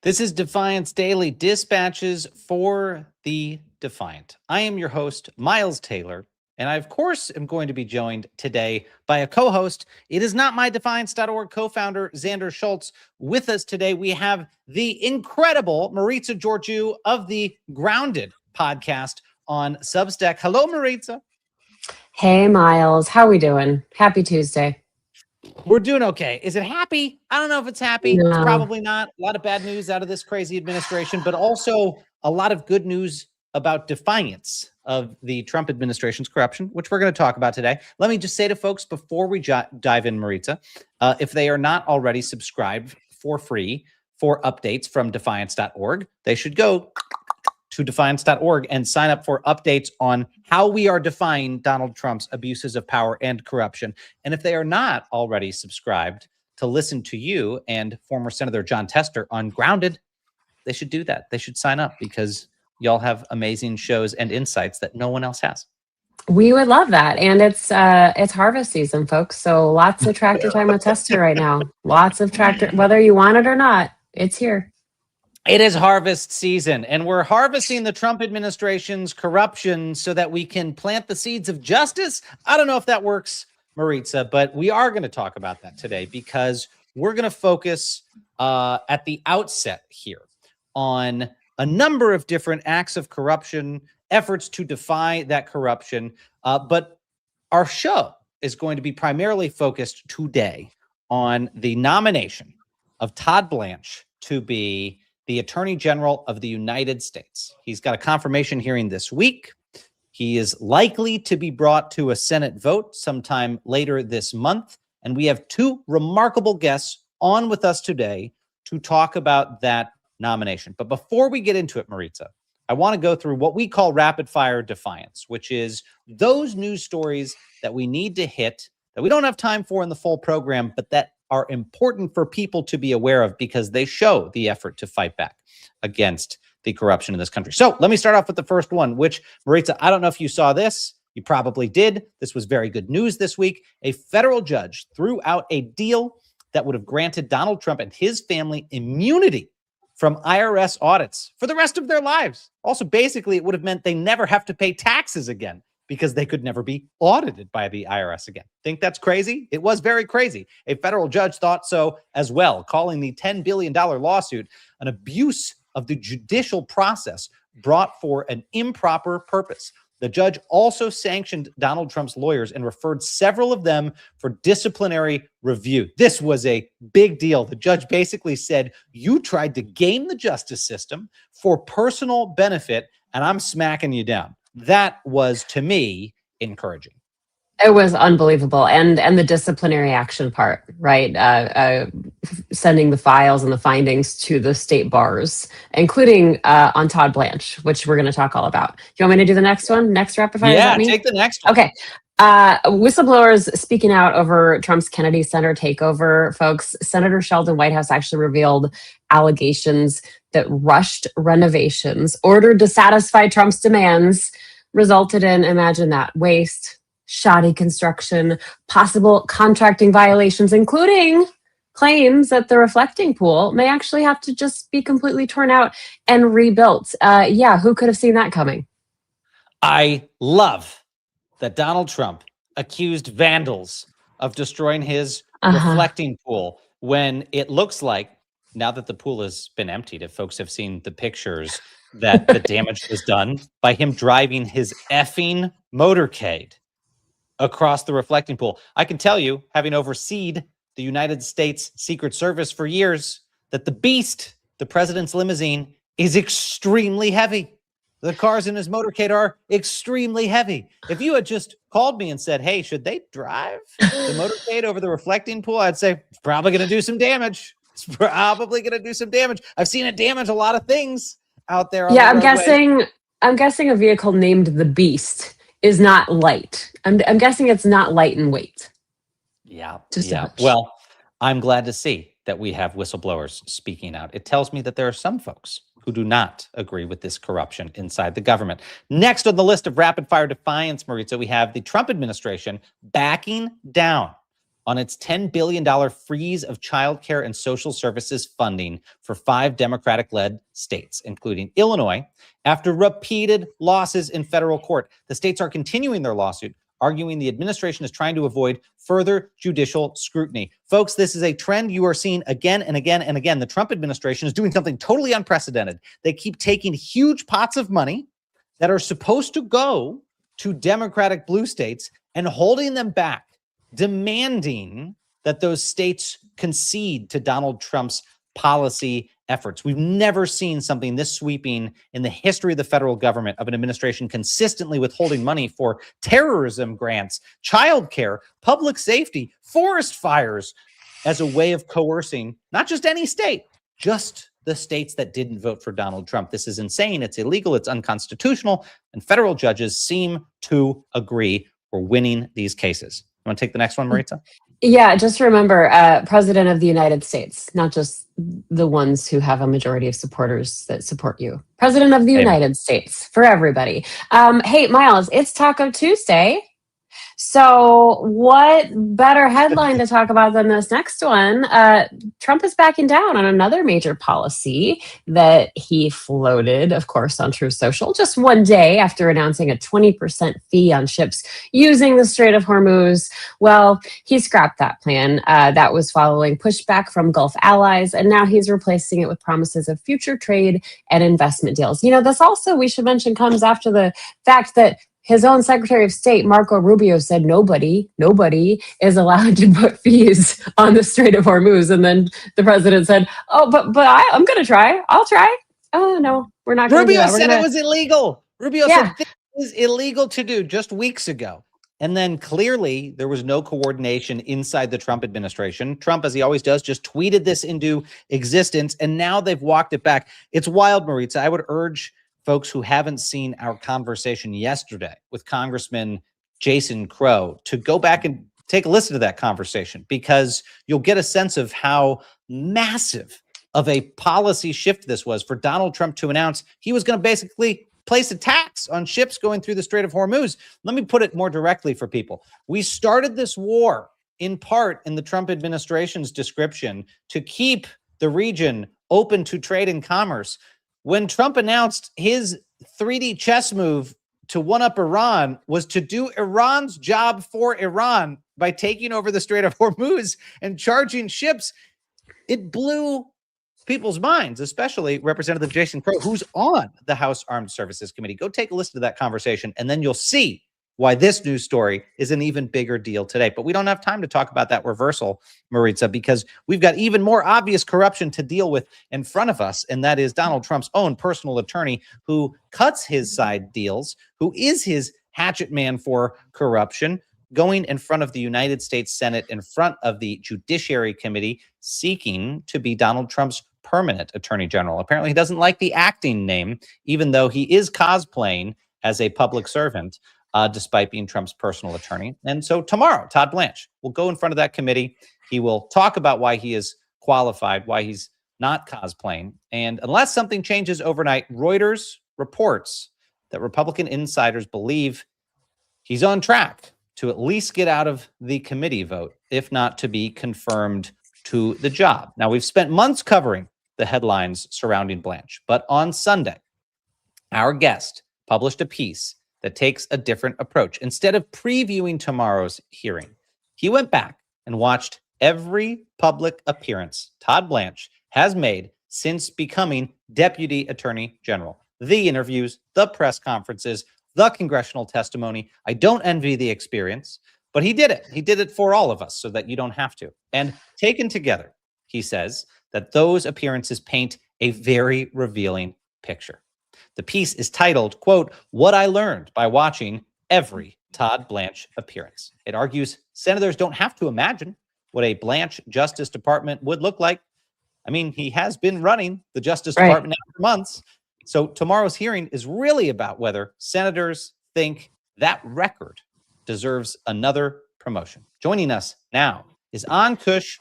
This is Defiance Daily Dispatches for the Defiant. I am your host, Miles Taylor, and I, of course, am going to be joined today by a co-host. It is not my Defiance.org co-founder, Xander Schultz. With us today, we have the incredible Maritza Georgiou of the Grounded podcast on Substack. Hello, Maritza. Hey, Miles. How we doing? Happy Tuesday. We're doing okay. Is it happy? I don't know if it's happy. No. It's probably not. A lot of bad news out of this crazy administration, but also a lot of good news about defiance of the Trump administration's corruption, which we're going to talk about today. Let me just say to folks before we dive in, Maritza, if they are not already subscribed for free for updates from Defiance.org, they should go to Defiance.org and sign up for updates on how we are defying Donald Trump's abuses of power and corruption. And if they are not already subscribed to listen to you and former Senator Jon Tester on Grounded, they should do that. They should sign up because y'all have amazing shows and insights that no one else has. We would love that. And it's harvest season, folks. So lots of tractor time with Tester right now. Lots of tractor, whether you want it or not, it's here. It is harvest season, and we're harvesting the Trump administration's corruption so that we can plant the seeds of justice. I don't know if that works, Maritza, but we are going to talk about that today because we're going to focus at the outset here on a number of different acts of corruption, efforts to defy that corruption. But our show is going to be primarily focused today on the nomination of Todd Blanche to be the Attorney General of the United States. He's got a confirmation hearing this week. He is likely to be brought to a Senate vote sometime later this month. And we have two remarkable guests on with us today to talk about that nomination. But before we get into it, Maritza, I want to go through what we call rapid fire defiance, which is those news stories that we need to hit that we don't have time for in the full program, but that are important for people to be aware of because they show the effort to fight back against the corruption in this country. So let me start off with the first one, which, Maritza, I don't know if you saw this. You probably did. This was very good news this week. A federal judge threw out a deal that would have granted Donald Trump and his family immunity from IRS audits for the rest of their lives. Also, basically, it would have meant they never have to pay taxes again, because they could never be audited by the IRS again. Think that's crazy? It was very crazy. A federal judge thought so as well, calling the $10 billion lawsuit an abuse of the judicial process brought for an improper purpose. The judge also sanctioned Donald Trump's lawyers and referred several of them for disciplinary review. This was a big deal. The judge basically said, you tried to game the justice system for personal benefit, and I'm smacking you down. That was, to me, encouraging. It was unbelievable. And the disciplinary action part, right? Sending the files and the findings to the state bars, including on Todd Blanche, which we're going to talk all about. You want me to do the next one? Next rapid fire? Yeah, take the next one. Okay. Whistleblowers speaking out over Trump's Kennedy Center takeover, folks. Senator Sheldon Whitehouse actually revealed allegations that rushed renovations ordered to satisfy Trump's demands resulted in, imagine that, waste, shoddy construction, possible contracting violations, including claims that the reflecting pool may actually have to just be completely torn out and rebuilt. Who could have seen that coming? I love that Donald Trump accused vandals of destroying his reflecting pool when it looks like, now that the pool has been emptied, if folks have seen the pictures, that the damage was done by him driving his effing motorcade across the reflecting pool. I can tell you, having overseen the United States Secret Service for years, that the beast, the president's limousine, is extremely heavy. The cars in his motorcade are extremely heavy. If you had just called me and said, hey, should they drive the motorcade over the reflecting pool? I'd say, it's probably going to do some damage. It's probably going to do some damage. I've seen it damage a lot of things out there. Yeah, I'm guessing a vehicle named the Beast is not light. I'm guessing it's not light in weight. Yeah. Well, I'm glad to see that we have whistleblowers speaking out. It tells me that there are some folks who do not agree with this corruption inside the government. Next on the list of rapid fire defiance, Maritza, we have the Trump administration backing down on its $10 billion freeze of childcare and social services funding for 5 Democratic-led states, including Illinois, after repeated losses in federal court. The states are continuing their lawsuit, arguing the administration is trying to avoid further judicial scrutiny. Folks, this is a trend you are seeing again and again and again. The Trump administration is doing something totally unprecedented. They keep taking huge pots of money that are supposed to go to Democratic blue states and holding them back, demanding that those states concede to Donald Trump's policy efforts. We've never seen something this sweeping in the history of the federal government, of an administration consistently withholding money for terrorism grants, childcare, public safety, forest fires, as a way of coercing not just any state, just the states that didn't vote for Donald Trump. This is insane. It's illegal. It's unconstitutional. And federal judges seem to agree we're winning these cases. You want to take the next one, Maritza? Yeah, just remember, President of the United States, not just the ones who have a majority of supporters that support you. President of the United States for everybody. Hey, Miles, it's Taco Tuesday. So what better headline to talk about than this next one? Trump is backing down on another major policy that he floated, of course, on Truth Social, just one day after announcing a 20% fee on ships using the Strait of Hormuz. Well, he scrapped that plan. That was following pushback from Gulf allies, and now he's replacing it with promises of future trade and investment deals. You know, this also, we should mention, comes after the fact that his own Secretary of State, Marco Rubio, said nobody is allowed to put fees on the Strait of Hormuz. And then the president said, oh, but I'm going to try. I'll try. Oh, no, we're not going to do that. Rubio said it was illegal. Rubio said this was illegal to do just weeks ago. And then clearly there was no coordination inside the Trump administration. Trump, as he always does, just tweeted this into existence. And now they've walked it back. It's wild, Maritza. I would urge folks who haven't seen our conversation yesterday with Congressman Jason Crow to go back and take a listen to that conversation, because you'll get a sense of how massive of a policy shift this was for Donald Trump to announce he was going to basically place a tax on ships going through the Strait of Hormuz. Let me put it more directly for people. We started this war in part in the Trump administration's description to keep the region open to trade and commerce. When Trump announced his 3D chess move to one-up Iran was to do Iran's job for Iran by taking over the Strait of Hormuz and charging ships, it blew people's minds, especially Representative Jason Crow, who's on the House Armed Services Committee. Go take a listen to that conversation, and then you'll see why this news story is an even bigger deal today. But we don't have time to talk about that reversal, Maritza, because we've got even more obvious corruption to deal with in front of us, and that is Donald Trump's own personal attorney who cuts his side deals, who is his hatchet man for corruption, going in front of the United States Senate, in front of the Judiciary Committee, seeking to be Donald Trump's permanent attorney general. Apparently, he doesn't like the acting name, even though he is cosplaying as a public servant, despite being Trump's personal attorney. And so tomorrow, Todd Blanche will go in front of that committee. He will talk about why he is qualified, why he's not cosplaying. And unless something changes overnight, Reuters reports that Republican insiders believe he's on track to at least get out of the committee vote, if not to be confirmed to the job. Now, we've spent months covering the headlines surrounding Blanche, but on Sunday, our guest published a piece that takes a different approach. Instead of previewing tomorrow's hearing, he went back and watched every public appearance Todd Blanche has made since becoming Deputy Attorney General. The interviews, the press conferences, the congressional testimony. I don't envy the experience, but he did it. He did it for all of us so that you don't have to. And taken together, he says that those appearances paint a very revealing picture. The piece is titled, quote, "What I Learned by Watching Every Todd Blanche Appearance." It argues senators don't have to imagine what a Blanche Justice Department would look like. I mean, he has been running the Justice Department now for months. So tomorrow's hearing is really about whether senators think that record deserves another promotion. Joining us now is Ankush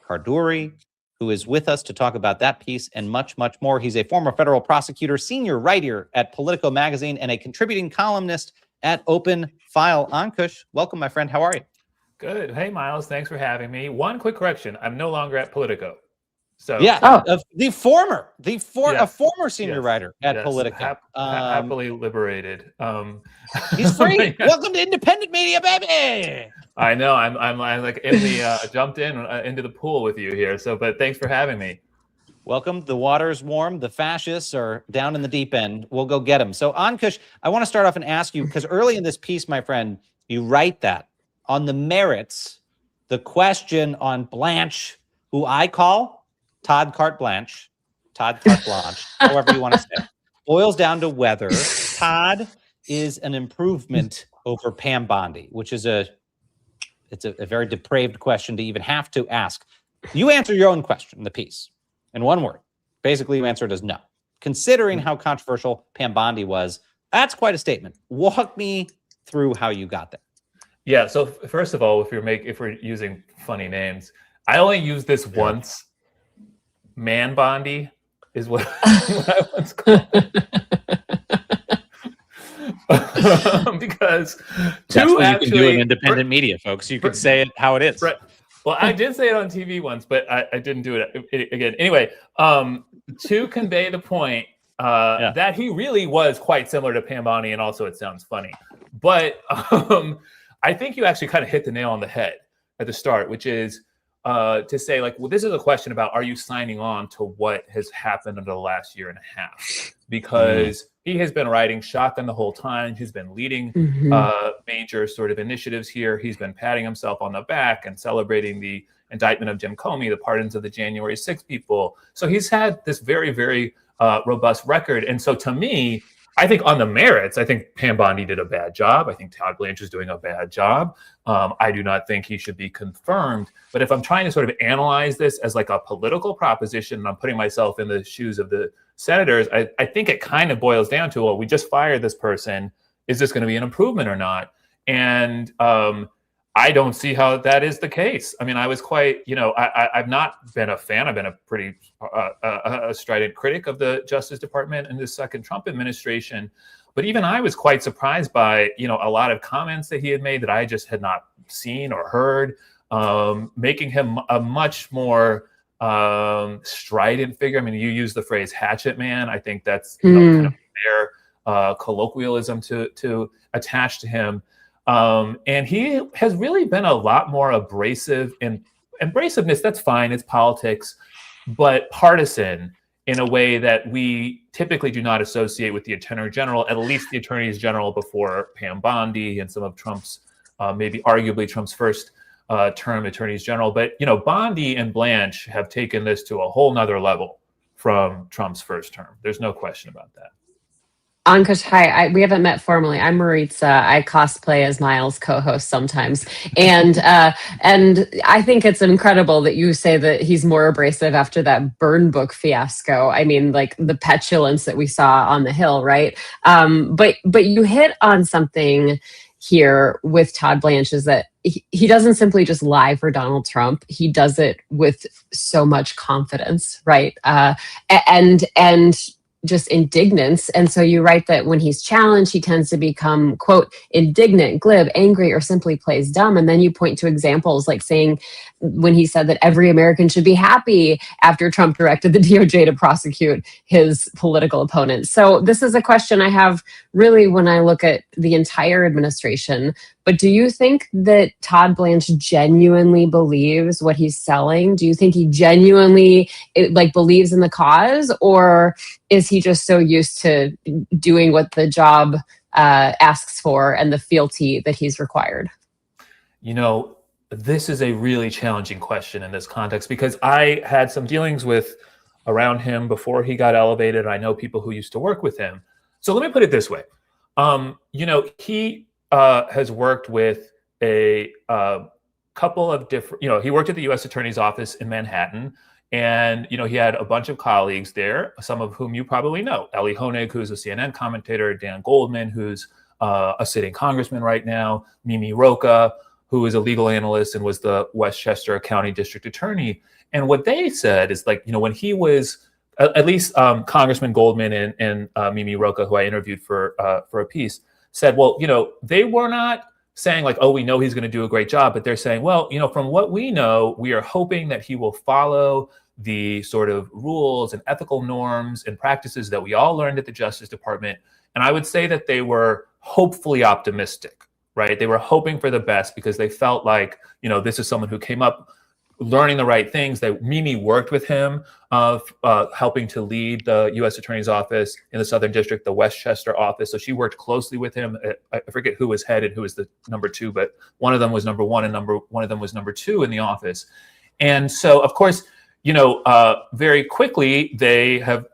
Khardori, who is with us to talk about that piece and much, much more. He's a former federal prosecutor, senior writer at Politico magazine, and a contributing columnist at Open File. Ankush, welcome, my friend. How are you? Good. Hey, Miles. Thanks for having me. One quick correction. I'm no longer at Politico. So Yeah, a former senior yes, writer at yes. Politico. Happily liberated. He's free. but yeah, Welcome to independent media, baby. I know. I'm like in the jumped in into the pool with you here. So, but thanks for having me. Welcome. The water's warm. The fascists are down in the deep end. We'll go get them. So, Ankush, I want to start off and ask you, because early in this piece, my friend, you write that on the merits, the question on Blanche, who I call Todd Carte Blanche, however you want to say it, boils down to whether Todd is an improvement over Pam Bondi, which is a very depraved question to even have to ask. You answer your own question in the piece in one word. Basically, you answered as no. Considering how controversial Pam Bondi was, that's quite a statement. Walk me through how you got there. Yeah. So first of all, if we're using funny names, I only used this once. Man Bondi is what I once called it. Because that's what you can do in independent media, folks. You could say it how it is. Right. Well, I did say it on TV once, but I didn't do it again. Anyway, to convey the point that he really was quite similar to Pam Bondi, and also it sounds funny. But I think you actually kind of hit the nail on the head at the start, which is to say, like, well, this is a question about, are you signing on to what has happened over the last year and a half? Because he has been riding shotgun the whole time. He's been leading major sort of initiatives here. He's been patting himself on the back and celebrating the indictment of Jim Comey, the pardons of the January 6th people. So he's had this very, very robust record. And so to me, I think on the merits, I think Pam Bondi did a bad job. I think Todd Blanche is doing a bad job. I do not think he should be confirmed. But if I'm trying to sort of analyze this as like a political proposition, and I'm putting myself in the shoes of the senators, I think it kind of boils down to, well, we just fired this person. Is this going to be an improvement or not? And I don't see how that is the case. I mean, I was quite, I've not been a fan. I've been a pretty strident critic of the Justice Department in the second Trump administration. But even I was quite surprised by, a lot of comments that he had made that I just had not seen or heard, making him a much more strident figure. I mean, you use the phrase hatchet man. I think that's kind of fair colloquialism to attach to him. And he has really been a lot more abrasive, and abrasiveness, that's fine, it's politics, but partisan in a way that we typically do not associate with the Attorney General, at least the attorneys general before Pam Bondi and some of Trump's, maybe arguably Trump's first term attorneys general. But, Bondi and Blanche have taken this to a whole nother level from Trump's first term. There's no question about that. Ankush, hi. We haven't met formally. I'm Maritza. I cosplay as Miles' co-host sometimes, and I think it's incredible that you say that he's more abrasive after that burn book fiasco. I mean, like the petulance that we saw on the Hill, right? But you hit on something here with Todd Blanche, is that he doesn't simply just lie for Donald Trump. He does it with so much confidence, right? And just indignance. And so you write that when he's challenged, he tends to become, quote, indignant, glib, angry, or simply plays dumb. And then you point to examples like saying when he said that every American should be happy after Trump directed the DOJ to prosecute his political opponents. So this is a question I have really when I look at the entire administration. But do you think that Todd Blanche genuinely believes what he's selling? Do you think he genuinely believes in the cause? Or is he just so used to doing what the job asks for and the fealty that he's required? This is a really challenging question in this context, because I had some dealings around him before he got elevated. I know people who used to work with him. So let me put it this way. He has worked with a couple of different, he worked at the U.S. Attorney's Office in Manhattan. And, he had a bunch of colleagues there, some of whom you probably know. Ellie Honig, who's a CNN commentator, Dan Goldman, who's a sitting congressman right now, Mimi Rocah, who is a legal analyst and was the Westchester County District Attorney. And what they said is when he was, at least Congressman Goldman and Mimi Rocah, who I interviewed for a piece, said, well, they were not saying like, oh, we know he's going to do a great job, but they're saying, well, from what we know, we are hoping that he will follow the sort of rules and ethical norms and practices that we all learned at the Justice Department. And I would say that they were hopefully optimistic, right? They were hoping for the best because they felt like, this is someone who came up learning the right things. That Mimi worked with him of helping to lead the U.S. Attorney's Office in the Southern District, the Westchester office. So she worked closely with him. I forget who was head and who was the number two, but one of them was number one and one of them was number two in the office. And so, of course, very quickly they have,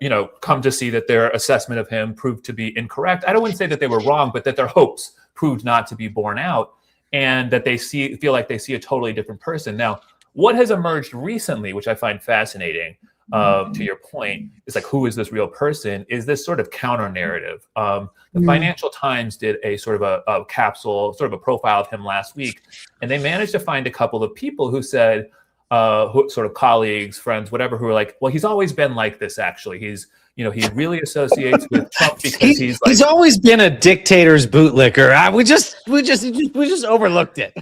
come to see that their assessment of him proved to be incorrect. I don't want to say that they were wrong, but that their hopes proved not to be borne out, and that they feel like they see a totally different person. Now, what has emerged recently, which I find fascinating, to your point, is like, who is this real person? Is this sort of counter narrative? The Financial Times did a sort of a capsule, sort of a profile of him last week, and they managed to find a couple of people who said, who sort of colleagues, friends, whatever, who are like, well, he's always been like this. Actually, he really associates with Trump because he's always been a dictator's bootlicker. We just overlooked it.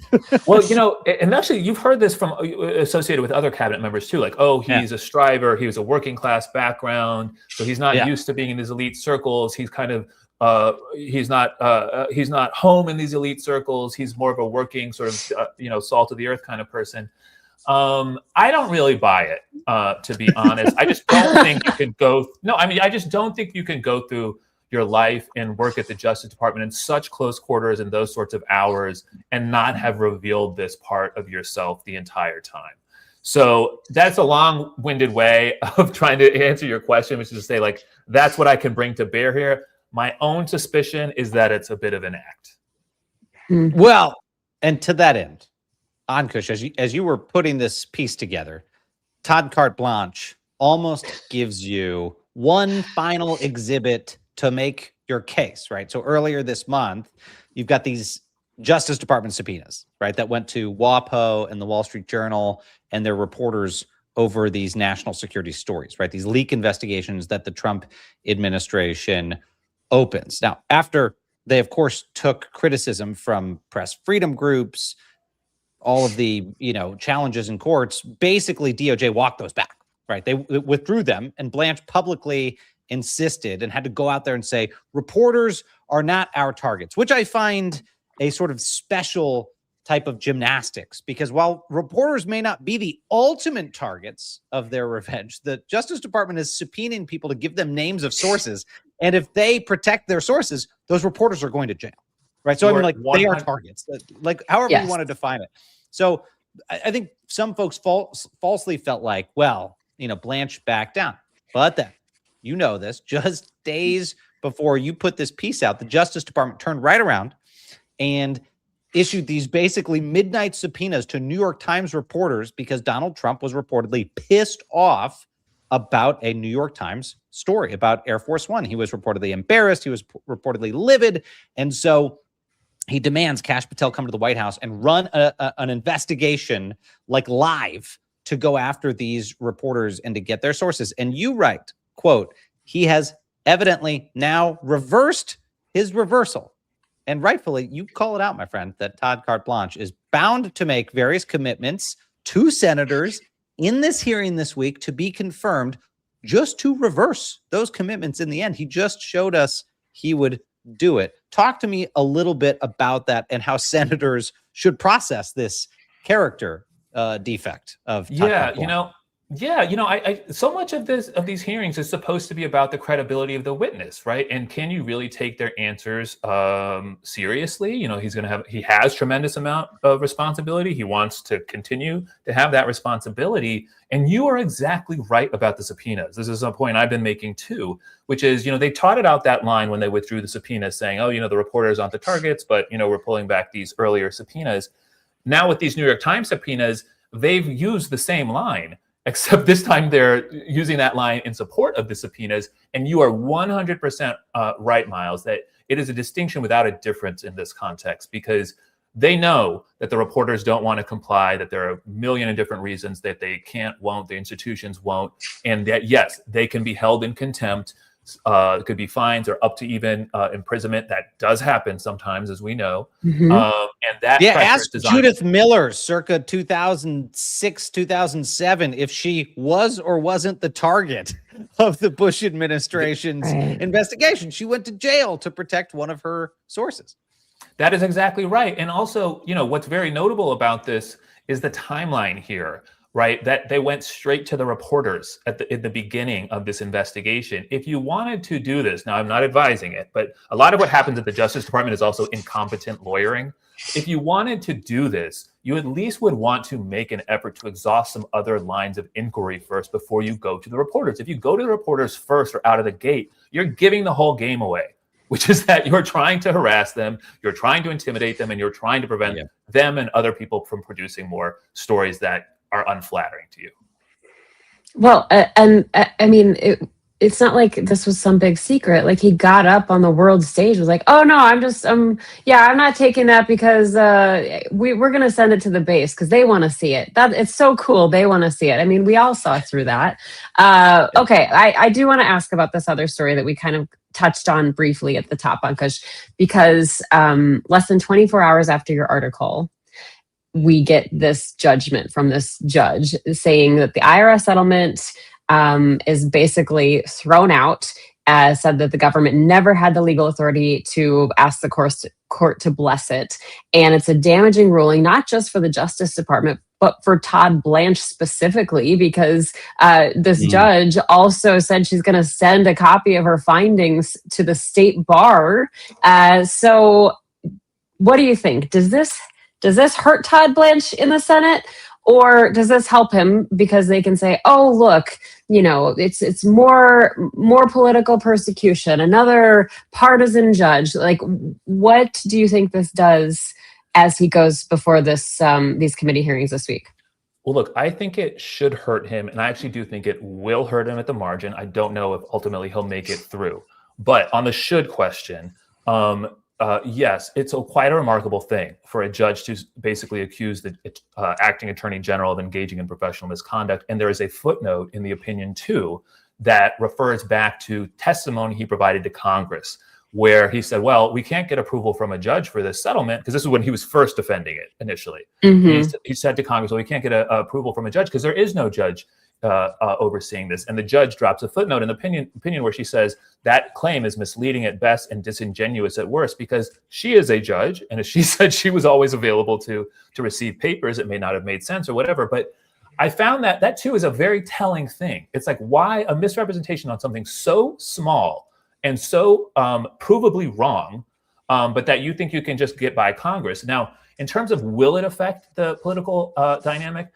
Well, and actually, you've heard this from associated with other cabinet members too. Like, oh, he's a striver. He was a working class background, so he's not used to being in these elite circles. He's kind of he's not home in these elite circles. He's more of a working sort of salt of the earth kind of person. I don't really buy it, to be honest. I just don't think you can I just don't think you can go through your life and work at the Justice Department in such close quarters and those sorts of hours and not have revealed this part of yourself the entire time. So that's a long-winded way of trying to answer your question, which is to say, like, that's what I can bring to bear here. My own suspicion is that it's a bit of an act. Well, and to that end, Ankush, as you were putting this piece together, Todd Carte Blanche almost gives you one final exhibit to make your case, right? So earlier this month, you've got these Justice Department subpoenas, right, that went to WAPO and the Wall Street Journal and their reporters over these national security stories, right? These leak investigations that the Trump administration opens. Now, after they, of course, took criticism from press freedom groups, all of the challenges in courts, basically DOJ walked those back, right? They withdrew them, and Blanche publicly insisted and had to go out there and say, reporters are not our targets, which I find a sort of special type of gymnastics, because while reporters may not be the ultimate targets of their revenge, the Justice Department is subpoenaing people to give them names of sources. And if they protect their sources, those reporters are going to jail. Right. So, they are targets, like however you want to define it. So I think some folks falsely felt like, well, Blanche backed down. But then, this, just days before you put this piece out, the Justice Department turned right around and issued these basically midnight subpoenas to New York Times reporters because Donald Trump was reportedly pissed off about a New York Times story about Air Force One. He was reportedly embarrassed. He was reportedly livid. And so he demands Kash Patel come to the White House and run an investigation like live to go after these reporters and to get their sources. And you write, quote, he has evidently now reversed his reversal. And rightfully, you call it out, my friend, that Todd Carte Blanche is bound to make various commitments to senators in this hearing this week to be confirmed, just to reverse those commitments in the end. He just showed us he would do it. Talk to me a little bit about that and how senators should process this character defect of Todd Blanche. I so much of these hearings is supposed to be about the credibility of the witness, right? And can you really take their answers seriously? He has tremendous amount of responsibility. He wants to continue to have that responsibility. And you are exactly right about the subpoenas. This is a point I've been making too, which is, they trotted out that line when they withdrew the subpoenas saying, oh, the reporters aren't the targets, but, we're pulling back these earlier subpoenas. Now with these New York Times subpoenas, they've used the same line, except this time they're using that line in support of the subpoenas. And you are 100% right, Miles, that it is a distinction without a difference in this context, because they know that the reporters don't want to comply, that there are a million and different reasons that they won't, the institutions won't, and that, yes, they can be held in contempt. It could be fines or up to even imprisonment. That does happen sometimes, as we know. Mhm. And that ask designed- Judith Miller circa 2006, 2007 if she was or wasn't the target of the Bush administration's investigation. She went to jail to protect one of her sources. That is exactly right. And also, what's very notable about this is the timeline here, right? That they went straight to the reporters at the beginning of this investigation. If you wanted to do this, now I'm not advising it, but a lot of what happens at the Justice Department is also incompetent lawyering. If you wanted to do this, you at least would want to make an effort to exhaust some other lines of inquiry first before you go to the reporters. If you go to the reporters first or out of the gate, you're giving the whole game away, which is that you're trying to harass them, you're trying to intimidate them, and you're trying to prevent them and other people from producing more stories that are unflattering to you. Well, and I mean, it's not like this was some big secret. Like, he got up on the world stage, was like, "Oh no, I'm not taking that because we're gonna send it to the base because they want to see it. That it's so cool, they want to see it." I mean, we all saw through that. Okay, I do want to ask about this other story that we kind of touched on briefly at the top, Ankush, because less than 24 hours after your article, we get this judgment from this judge saying that the IRS settlement is basically thrown out, said that the government never had the legal authority to ask the court to bless it. And it's a damaging ruling, not just for the Justice Department, but for Todd Blanche specifically, because this judge also said she's going to send a copy of her findings to the state bar. So what do you think? Does this hurt Todd Blanche in the Senate? Or does this help him because they can say, "Oh, look, it's more political persecution, another partisan judge"? Like, what do you think this does as he goes before these committee hearings this week? Well, look, I think it should hurt him, and I actually do think it will hurt him at the margin. I don't know if ultimately he'll make it through. But on the should question, yes, it's quite a remarkable thing for a judge to basically accuse the acting attorney general of engaging in professional misconduct. And there is a footnote in the opinion, too, that refers back to testimony he provided to Congress, where he said, well, we can't get approval from a judge for this settlement, because this is when he was first defending it initially. He said to Congress, well, we can't get approval from a judge because there is no judge overseeing this. And the judge drops a footnote in the opinion where she says that claim is misleading at best and disingenuous at worst, because she is a judge, and if she said she was always available to receive papers, it may not have made sense or whatever. But I found that too is a very telling thing. It's like, why a misrepresentation on something so small and so provably wrong, but that you think you can just get by Congress. Now, in terms of will it affect the political dynamic,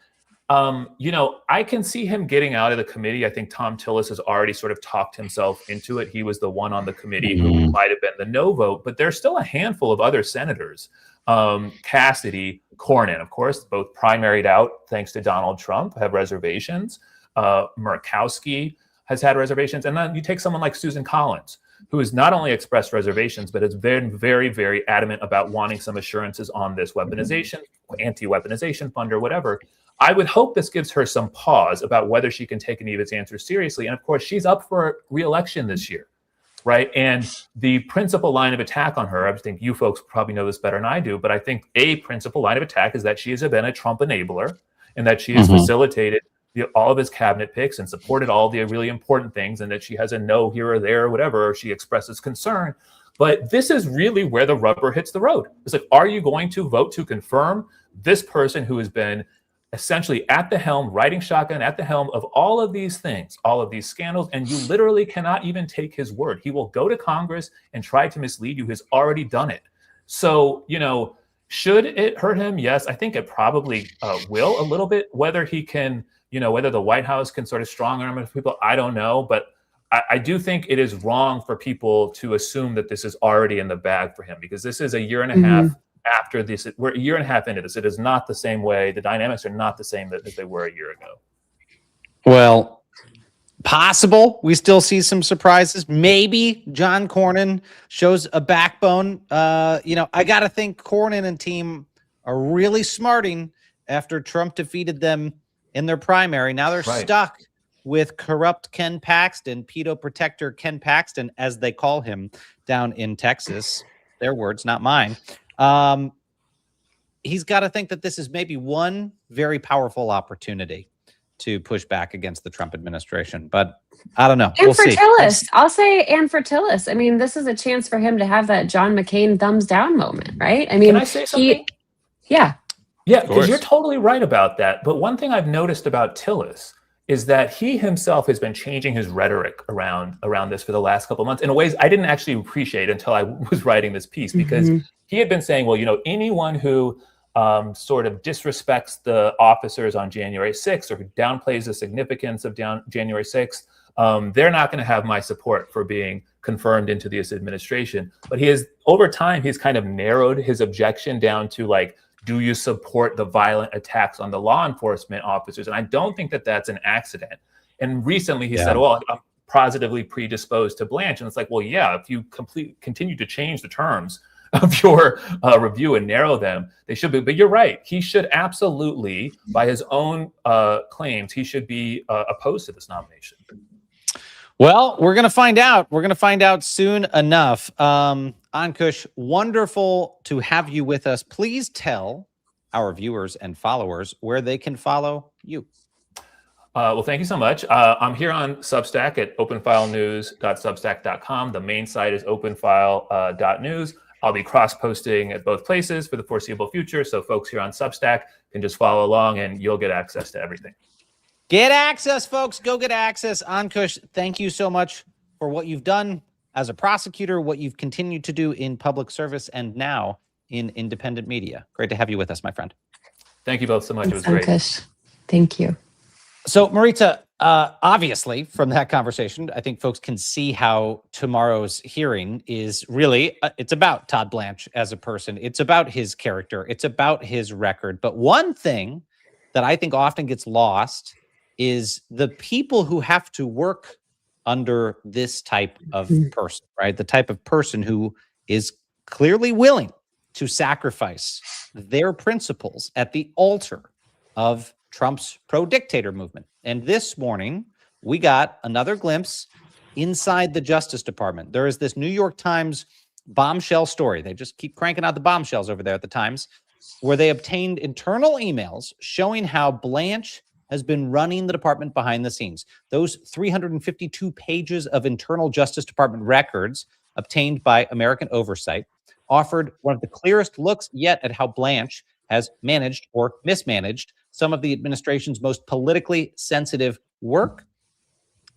I can see him getting out of the committee. I think Tom Tillis has already sort of talked himself into it. He was the one on the committee who might have been the no vote, but there's still a handful of other senators. Cassidy, Cornyn, of course, both primaried out thanks to Donald Trump, have reservations. Murkowski has had reservations. And then you take someone like Susan Collins, who has not only expressed reservations, but has been very, very adamant about wanting some assurances on this weaponization, anti-weaponization fund or whatever. I would hope this gives her some pause about whether she can take any of its answers seriously. And of course, she's up for re-election this year, right? And the principal line of attack on her, I think you folks probably know this better than I do, but I think a principal line of attack is that she has been a Trump enabler, and that she has facilitated all of his cabinet picks and supported all the really important things, and that she has a no here or there or whatever, or she expresses concern. But this is really where the rubber hits the road. It's like, are you going to vote to confirm this person who has been essentially at the helm, riding shotgun at the helm of all of these things, all of these scandals, and you literally cannot even take his word? He will go to Congress and try to mislead you. He's already done it. So, should it hurt him? Yes, I think it probably will a little bit. Whether he can, whether the White House can sort of strong arm people, I don't know. But I do think it is wrong for people to assume that this is already in the bag for him, because this is a year and a half after this. We're a year and a half into this. It is not the same way. The dynamics are not the same as they were a year ago. Well, possible. We still see some surprises. Maybe John Cornyn shows a backbone. I got to think Cornyn and team are really smarting after Trump defeated them in their primary. Now they're stuck with corrupt Ken Paxton, pedo protector Ken Paxton, as they call him down in Texas. Their words, not mine. He's got to think that this is maybe one very powerful opportunity to push back against the Trump administration. But I don't know. And we'll for see. Tillis, I'll say, and for Tillis, I mean, this is a chance for him to have that John McCain thumbs down moment, right? I mean, Can I say something? Yeah, because you're totally right about that. But one thing I've noticed about Tillis is that he himself has been changing his rhetoric around this for the last couple of months in ways I didn't actually appreciate until I was writing this piece, because he had been saying, well, anyone who sort of disrespects the officers on January 6th or who downplays the significance of January 6th, they're not going to have my support for being confirmed into this administration. But over time, he's kind of narrowed his objection down to like, do you support the violent attacks on the law enforcement officers? And I don't think that that's an accident. And recently he said, well, I'm positively predisposed to Blanche. And it's like, well, yeah, if you continue to change the terms of your review and narrow them, they should be. But you're right. He should absolutely, by his own claims, he should be opposed to this nomination. Well, we're going to find out. We're going to find out soon enough. Ankush, wonderful to have you with us. Please tell our viewers and followers where they can follow you. Well, thank you so much. I'm here on Substack at openfilenews.substack.com. The main site is openfile.news. I'll be cross-posting at both places for the foreseeable future, so folks here on Substack can just follow along and you'll get access to everything. Get access, folks. Go get access. Ankush, thank you so much for what you've done as a prosecutor, what you've continued to do in public service, and now in independent media. Great to have you with us, my friend. Thank you both so much. Thanks, it was great. Ankush. Thank you. So, Maritza, obviously, from that conversation, I think folks can see how tomorrow's hearing is really, it's about Todd Blanche as a person. It's about his character. It's about his record. But one thing that I think often gets lost is the people who have to work under this type of person, right? The type of person who is clearly willing to sacrifice their principles at the altar of Trump's pro-dictator movement. And this morning, we got another glimpse inside the Justice Department. There is this New York Times bombshell story. They just keep cranking out the bombshells over there at the Times, where they obtained internal emails showing how Blanche has been running the department behind the scenes. Those 352 pages of internal Justice Department records obtained by American Oversight offered one of the clearest looks yet at how Blanche has managed or mismanaged some of the administration's most politically sensitive work.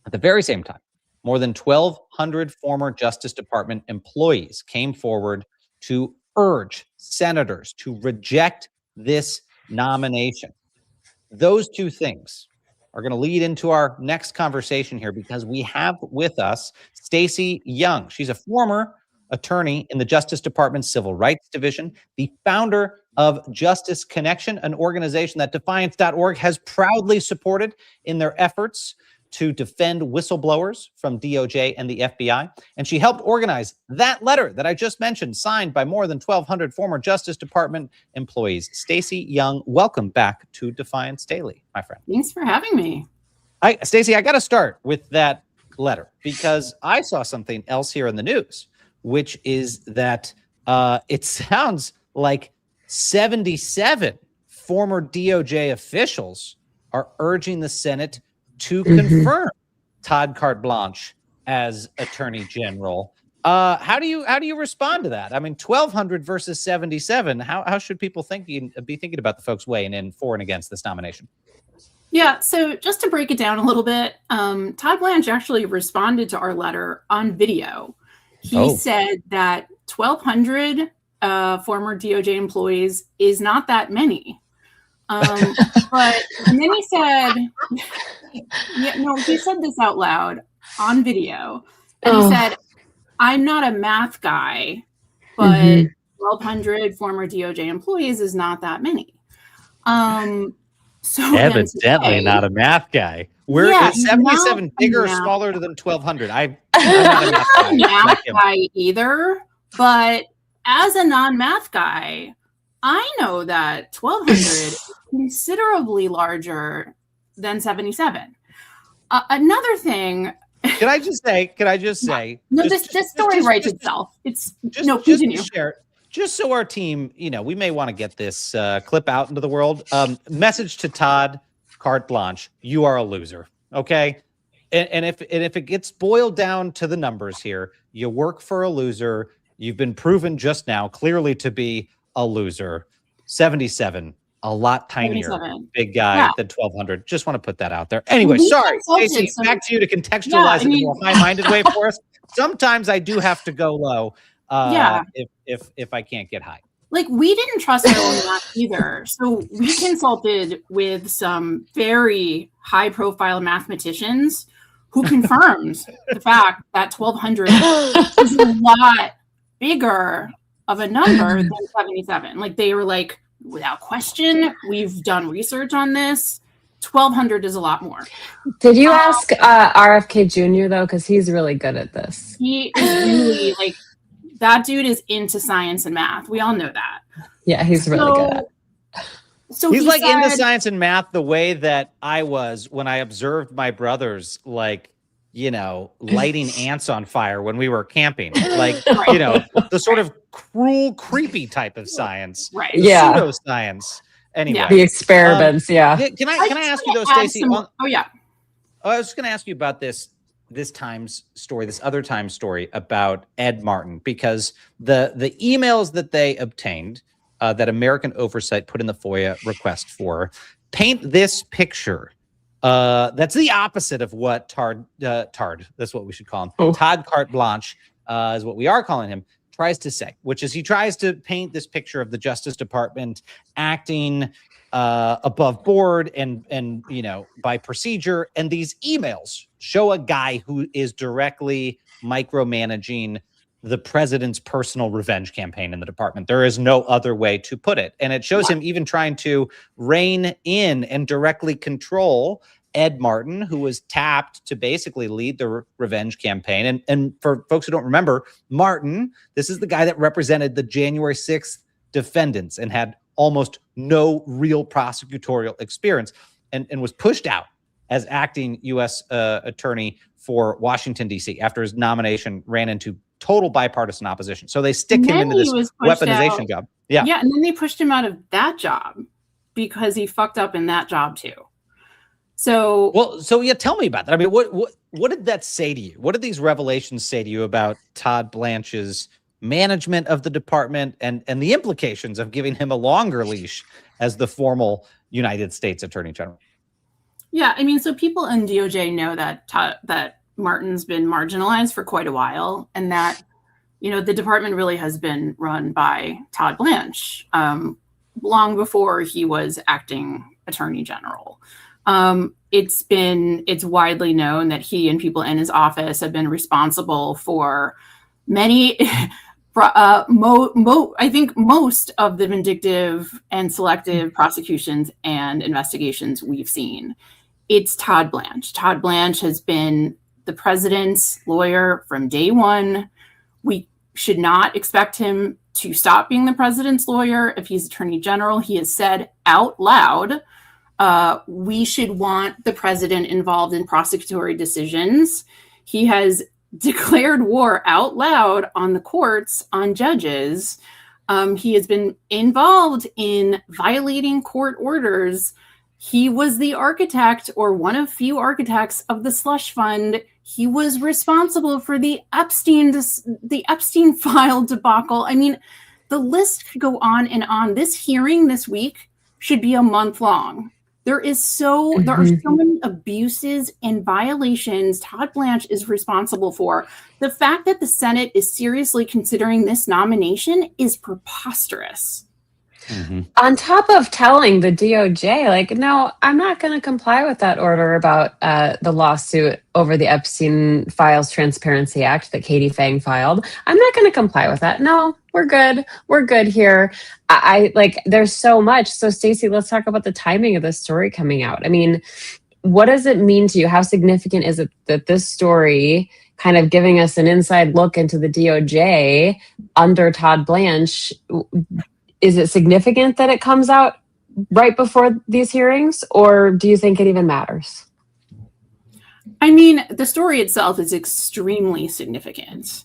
At the very same time, more than 1,200 former Justice Department employees came forward to urge senators to reject this nomination. Those two things are going to lead into our next conversation here, because we have with us Stacey Young. She's a former attorney in the Justice Department's Civil Rights Division, the founder of Justice Connection, an organization that Defiance.org has proudly supported in their efforts to defend whistleblowers from DOJ and the FBI. And she helped organize that letter that I just mentioned, signed by more than 1,200 former Justice Department employees. Stacey Young, welcome back to Defiance Daily, my friend. Thanks for having me. Stacey, I got to start with that letter, because I saw something else here in the news, which is that it sounds like 77 former DOJ officials are urging the Senate to confirm Todd Carte Blanche as Attorney General. How do you respond to that? I mean, 1,200 versus 77. How should people be thinking about the folks weighing in for and against this nomination? Yeah, so just to break it down a little bit, Todd Blanche actually responded to our letter on video. He said that 1,200 former DOJ employees is not that many. But then he said, he said this out loud on video. And he said, I'm not a math guy, but 1,200 former DOJ employees is not that many. So evidently not a math guy. Is 77 bigger or smaller than 1,200? I'm not a math guy either, but as a non-math guy, I know that 1,200 is considerably larger than 77. Another thing. Can I just say? No, this story writes itself. Continue. Just so our team, we may want to get this clip out into the world. Message to Todd, carte blanche. You are a loser. Okay. And if it gets boiled down to the numbers here, you work for a loser. You've been proven just now clearly to be a loser. 77, a lot tinier, big guy than 1,200. Just want to put that out there. Anyway, sorry, Stacey, back to you to contextualize it in a more high-minded way for us. Sometimes I do have to go low if I can't get high. Like, we didn't trust our own math either. So we consulted with some very high-profile mathematicians who confirmed the fact that 1,200 is a lot bigger of a number than 77. Like, they were like, without question, we've done research on this. 1,200 is a lot more. Did you ask RFK Jr. though? Because he's really good at this. He is really like, that dude is into science and math. We all know that. Yeah, he's really good at it. So he's like into science and math the way that I was when I observed my brothers, like, lighting ants on fire when we were camping. Like, the sort of cruel, creepy type of science. Right. Yeah. Pseudoscience. Anyway. The experiments, Can I ask you though, Stacey? I was just going to ask you about this other Times story about Ed Martin, because the emails that they obtained, that American Oversight put in the FOIA request for, paint this picture. That's the opposite of what Todd, that's what we should call him. Oh. Todd Carte Blanche is what we are calling him, tries to say, which is he tries to paint this picture of the Justice Department acting above board and by procedure. And these emails show a guy who is directly micromanaging the president's personal revenge campaign in the department. There is no other way to put it. And it shows him even trying to rein in and directly control Ed Martin, who was tapped to basically lead the revenge campaign. And for folks who don't remember, Martin, this is the guy that represented the January 6th defendants and had almost no real prosecutorial experience and was pushed out as acting U.S. attorney for Washington, D.C. after his nomination ran into total bipartisan opposition. So they stick him into this weaponization job. Yeah. Yeah. And then they pushed him out of that job because he fucked up in that job too. So tell me about that. I mean, what did that say to you? What did these revelations say to you about Todd Blanche's management of the department and the implications of giving him a longer leash as the formal United States Attorney General? Yeah, I mean, so people in DOJ know that Martin's been marginalized for quite a while, and that, the department really has been run by Todd Blanche long before he was acting Attorney General. It's widely known that he and people in his office have been responsible for many, I think most of the vindictive and selective prosecutions and investigations we've seen. It's Todd Blanche. Todd Blanche has been the president's lawyer from day one. We should not expect him to stop being the president's lawyer if he's attorney general. He has said out loud, we should want the president involved in prosecutory decisions. He has declared war out loud on the courts, on judges. He has been involved in violating court orders. He was the architect, or one of few architects, of the slush fund. He was responsible for the Epstein file debacle. I mean, the list could go on and on. This hearing this week should be a month long. There are so many abuses and violations Todd Blanche is responsible for. The fact that the Senate is seriously considering this nomination is preposterous. Mm-hmm. On top of telling the DOJ, like, no, I'm not going to comply with that order about the lawsuit over the Epstein Files Transparency Act that Katie Fang filed. I'm not going to comply with that. No, we're good. We're good here. I like, there's so much. So Stacey, let's talk about the timing of this story coming out. I mean, what does it mean to you? How significant is it that this story kind of giving us an inside look into the DOJ under Todd Blanche? Is it significant that it comes out right before these hearings, or do you think it even matters? I mean, the story itself is extremely significant,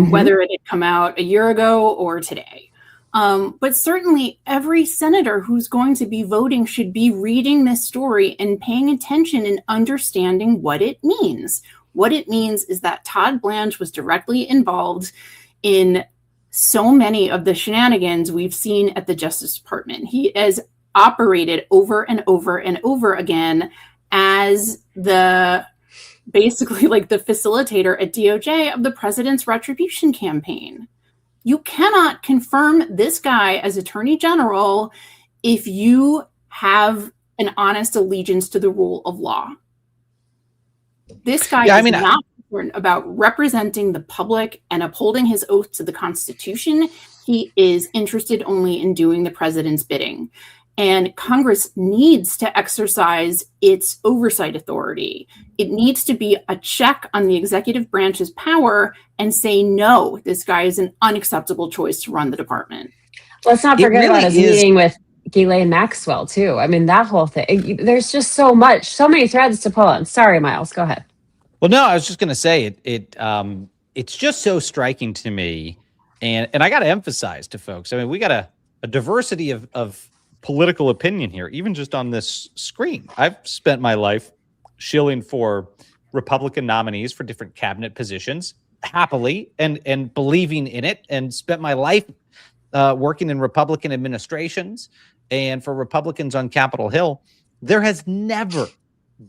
whether it had come out a year ago or today. But certainly every senator who's going to be voting should be reading this story and paying attention and understanding what it means. What it means is that Todd Blanche was directly involved in so many of the shenanigans we've seen at the Justice Department. He has operated over and over and over again as basically like the facilitator at DOJ of the president's retribution campaign. You cannot confirm this guy as Attorney General if you have an honest allegiance to the rule of law. This guy is not concerned about representing the public and upholding his oath to the Constitution. He is interested only in doing the president's bidding. And Congress needs to exercise its oversight authority. It needs to be a check on the executive branch's power and say, no, this guy is an unacceptable choice to run the department. Let's not forget about his meeting with Ghislaine Maxwell, too. I mean, that whole thing. There's just so many threads to pull on. Sorry, Miles, go ahead. Well, no, I was just going to say it's just so striking to me. And I got to emphasize to folks, I mean, we got a diversity of political opinion here, even just on this screen. I've spent my life shilling for Republican nominees for different cabinet positions happily and believing in it, and spent my life working in Republican administrations and for Republicans on Capitol Hill. There has never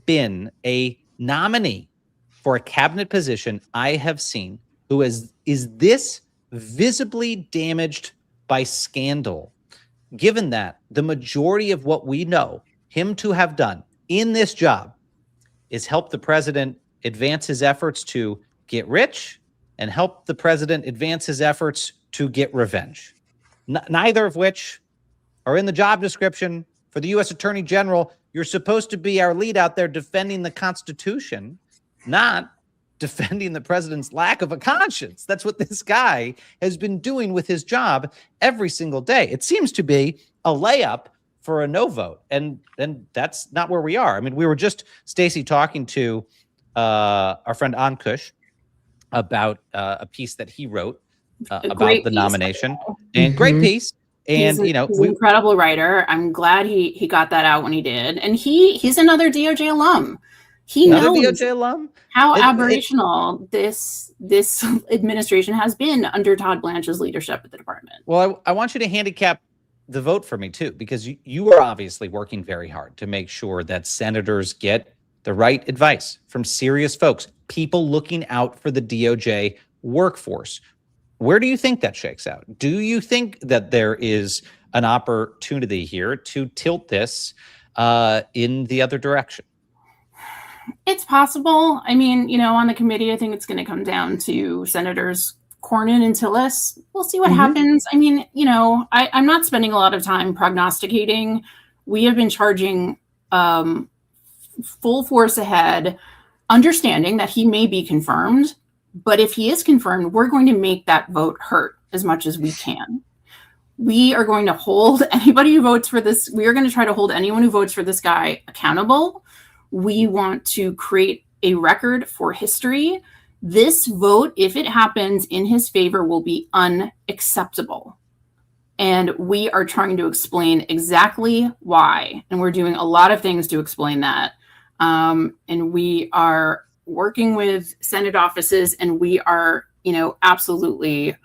been a nominee for a cabinet position I have seen who is this visibly damaged by scandal, given that the majority of what we know him to have done in this job is help the president advance his efforts to get rich and help the president advance his efforts to get revenge. Neither of which are in the job description for the U.S. Attorney General. You're supposed to be our lead out there defending the Constitution, not defending the president's lack of a conscience. That's what this guy has been doing with his job every single day. It seems to be a layup for a no vote. And that's not where we are. I mean, we were just, Stacey, talking to our friend Ankush about a piece that he wrote about the nomination. And great piece. And he's an incredible writer. I'm glad he got that out when he did. And he's another DOJ alum. He knows DOJ alum? How aberrational this administration has been under Todd Blanche's leadership at the department. Well, I want you to handicap the vote for me, too, because you are obviously working very hard to make sure that senators get the right advice from serious folks, people looking out for the DOJ workforce. Where do you think that shakes out? Do you think that there is an opportunity here to tilt this in the other direction? It's possible. I mean, on the committee, I think it's going to come down to Senators Cornyn and Tillis. We'll see what happens. I mean, I'm not spending a lot of time prognosticating. We have been charging full force ahead, understanding that he may be confirmed. But if he is confirmed, we're going to make that vote hurt as much as we can. We are going to hold anybody who votes for this. We are going to try to hold anyone who votes for this guy accountable. We want to create a record for history. This vote, if it happens in his favor, will be unacceptable. And we are trying to explain exactly why. And we're doing a lot of things to explain that. And we are working with Senate offices, and we are, absolutely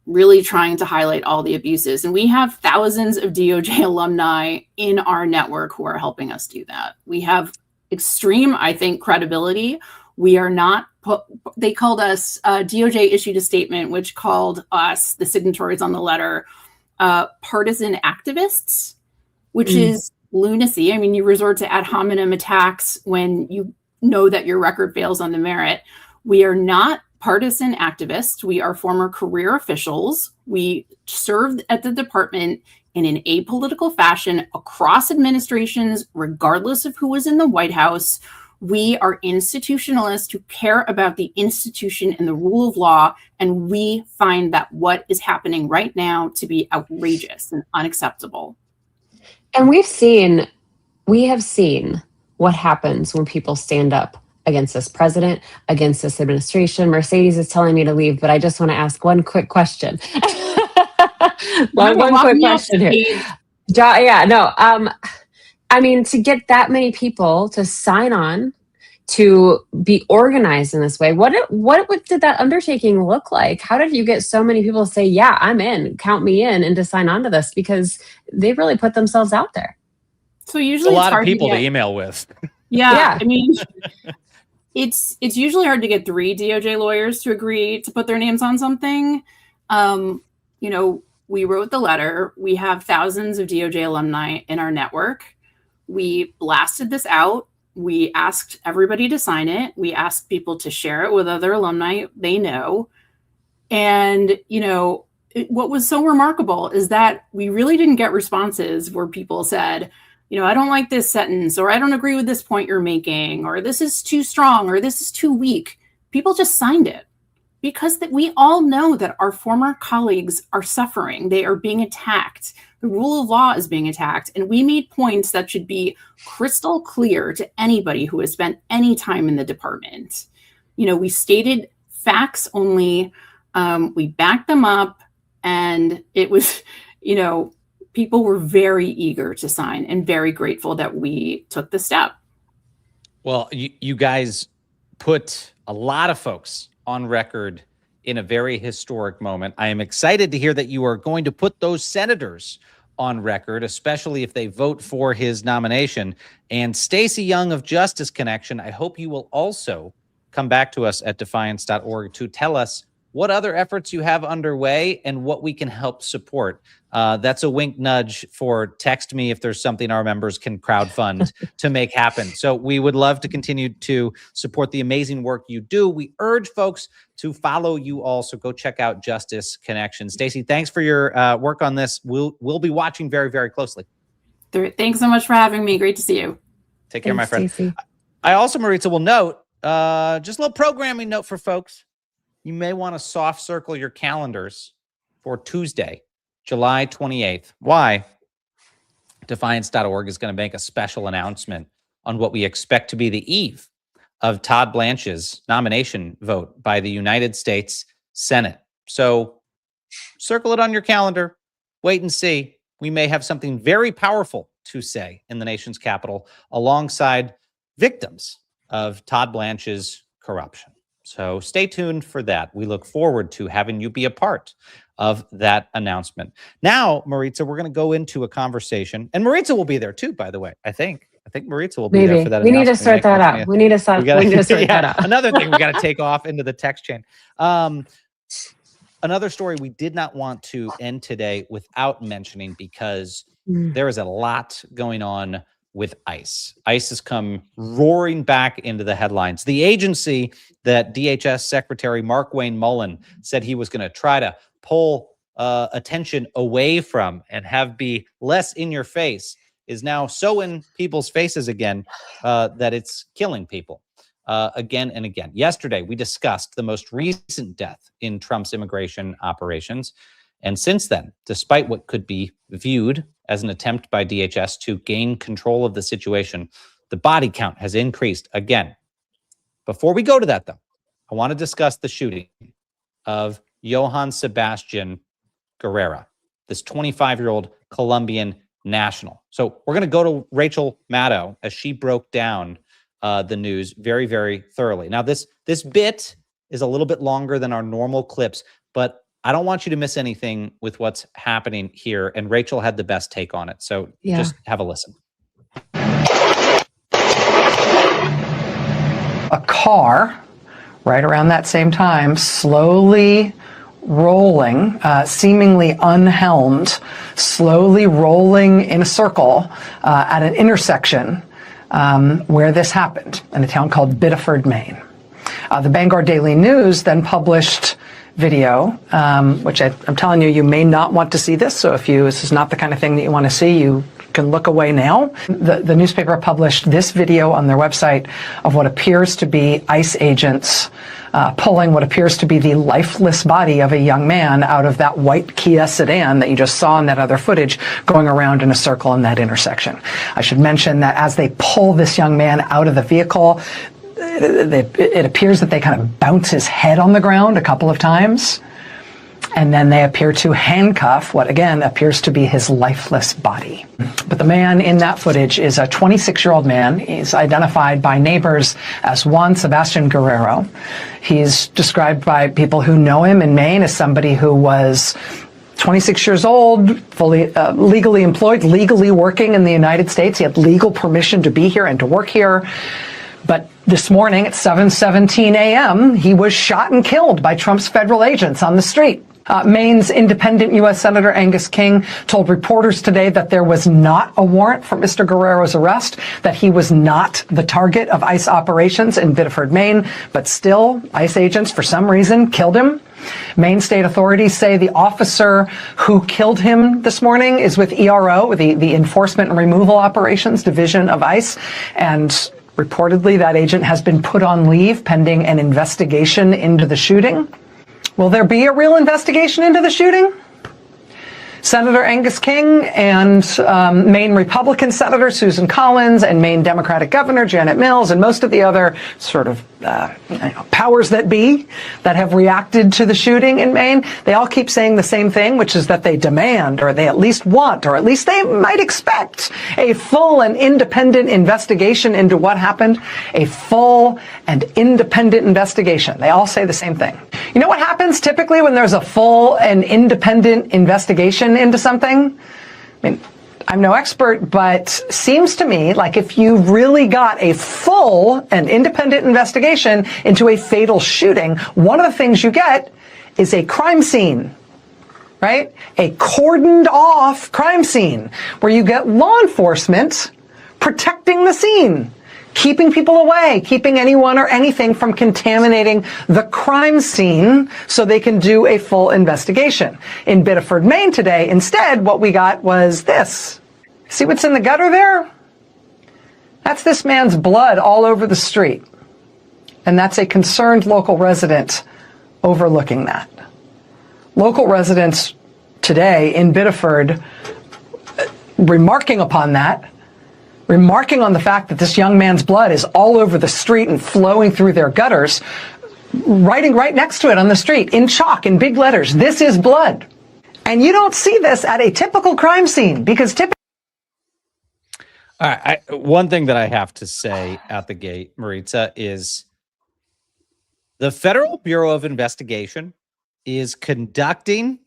really trying to highlight all the abuses. And we have thousands of DOJ alumni in our network who are helping us do that. We have extreme, I think, credibility. We are not, they called us, DOJ issued a statement which called us, the signatories on the letter, partisan activists, which is lunacy. I mean, you resort to ad hominem attacks when you know that your record fails on the merit. We are not partisan activists. We are former career officials. We served at the department in an apolitical fashion across administrations, regardless of who was in the White House. We are institutionalists who care about the institution and the rule of law. And we find that what is happening right now to be outrageous and unacceptable. And we have seen what happens when people stand up against this president, against this administration. Mercedes is telling me to leave, but I just want to ask one quick question. one quick question here. I mean, to get that many people to sign on, to be organized in this way, what did that undertaking look like? How did you get so many people to say, yeah, I'm in, count me in, and to sign on to this? Because they really put themselves out there. So usually it's a lot of people to email with. Yeah. I mean, it's usually hard to get 3 DOJ lawyers to agree to put their names on something. We wrote the letter. We have thousands of DOJ alumni in our network. We blasted this out. We asked everybody to sign it. We asked people to share it with other alumni they know. And, what was so remarkable is that we really didn't get responses where people said, I don't like this sentence, or I don't agree with this point you're making, or this is too strong, or this is too weak. People just signed it because we all know that our former colleagues are suffering. They are being attacked. The rule of law is being attacked. And we made points that should be crystal clear to anybody who has spent any time in the department. We stated facts only. We backed them up, and it was, people were very eager to sign and very grateful that we took the step. Well, you guys put a lot of folks on record in a very historic moment. I am excited to hear that you are going to put those senators on record, especially if they vote for his nomination. And Stacey Young of Justice Connection, I hope you will also come back to us at defiance.org to tell us what other efforts you have underway and what we can help support. That's a wink nudge for text me if there's something our members can crowdfund to make happen. So we would love to continue to support the amazing work you do. We urge folks to follow you all. So go check out Justice Connection. Stacey, thanks for your work on this. We'll be watching very, very closely. Thanks so much for having me. Great to see you. Take care, my friend. Stacey. I also, Maritza, will note, just a little programming note for folks. You may want to soft circle your calendars for Tuesday, July 28th. Why? Defiance.org is going to make a special announcement on what we expect to be the eve of Todd Blanche's nomination vote by the United States Senate. So circle it on your calendar. Wait and see. We may have something very powerful to say in the nation's capital alongside victims of Todd Blanche's corruption. So stay tuned for that. We look forward to having you be a part of that announcement. Now, Maritza, we're going to go into a conversation, and Maritza will be there too, by the way. I think Maritza will be there for that. We need to sort that out. We need to sort that out. Another thing we got to take off into the text chain. Another story we did not want to end today without mentioning, because there is a lot going on with ICE. ICE has come roaring back into the headlines. The agency that DHS Secretary Mark Wayne Mullen said he was going to try to pull attention away from and have be less in your face is now so in people's faces again that it's killing people again and again. Yesterday, we discussed the most recent death in Trump's immigration operations. And since then, despite what could be viewed as an attempt by DHS to gain control of the situation, the body count has increased again. Before we go to that, though, I want to discuss the shooting of Joan Sebastian Guerrero, this 25-year-old Colombian national. So we're going to go to Rachel Maddow as she broke down the news very, very thoroughly. Now, this bit is a little bit longer than our normal clips, but I don't want you to miss anything with what's happening here. And Rachel had the best take on it. So just have a listen. A car, right around that same time, slowly rolling, seemingly unhelmed, slowly rolling in a circle at an intersection where this happened in a town called Biddeford, Maine. The Bangor Daily News then published video, which I'm telling you, you may not want to see this. So if this is not the kind of thing that you want to see, you can look away now. The newspaper published this video on their website of what appears to be ICE agents pulling what appears to be the lifeless body of a young man out of that white Kia sedan that you just saw in that other footage going around in a circle in that intersection. I should mention that as they pull this young man out of the vehicle, it appears that they kind of bounce his head on the ground a couple of times. And then they appear to handcuff what, again, appears to be his lifeless body. But the man in that footage is a 26-year-old man. He's identified by neighbors as Juan Sebastian Guerrero. He's described by people who know him in Maine as somebody who was 26 years old, fully legally employed, legally working in the United States. He had legal permission to be here and to work here. But this morning at 7:17 a.m., he was shot and killed by Trump's federal agents on the street. Maine's independent U.S. Senator Angus King told reporters today that there was not a warrant for Mr. Guerrero's arrest, that he was not the target of ICE operations in Biddeford, Maine, but still, ICE agents, for some reason, killed him. Maine state authorities say the officer who killed him this morning is with ERO, the Enforcement and Removal Operations Division of ICE, and reportedly that agent has been put on leave pending an investigation into the shooting. Will there be a real investigation into the shooting? Senator Angus King and Maine Republican Senator Susan Collins and Maine Democratic Governor Janet Mills and most of the other sort of powers that be that have reacted to the shooting in Maine, they all keep saying the same thing, which is that they demand, or they at least want, or at least they might expect a full and independent investigation into what happened, a full and independent investigation. They all say the same thing. You know what happens typically when there's a full and independent investigation into something? I mean, I'm no expert, but seems to me like if you really got a full and independent investigation into a fatal shooting, one of the things you get is a crime scene, right? A cordoned off crime scene where you get law enforcement protecting the scene, keeping people away, keeping anyone or anything from contaminating the crime scene so they can do a full investigation. In Biddeford, Maine today, instead, what we got was this. See what's in the gutter there? That's this man's blood all over the street. And that's a concerned local resident overlooking that. Local residents today in Biddeford remarking upon that, remarking on the fact that this young man's blood is all over the street and flowing through their gutters, writing right next to it on the street in chalk, in big letters, "This is blood." And you don't see this at a typical crime scene because typically. All right. One thing that I have to say at the gate, Maritza, is the Federal Bureau of Investigation is conducting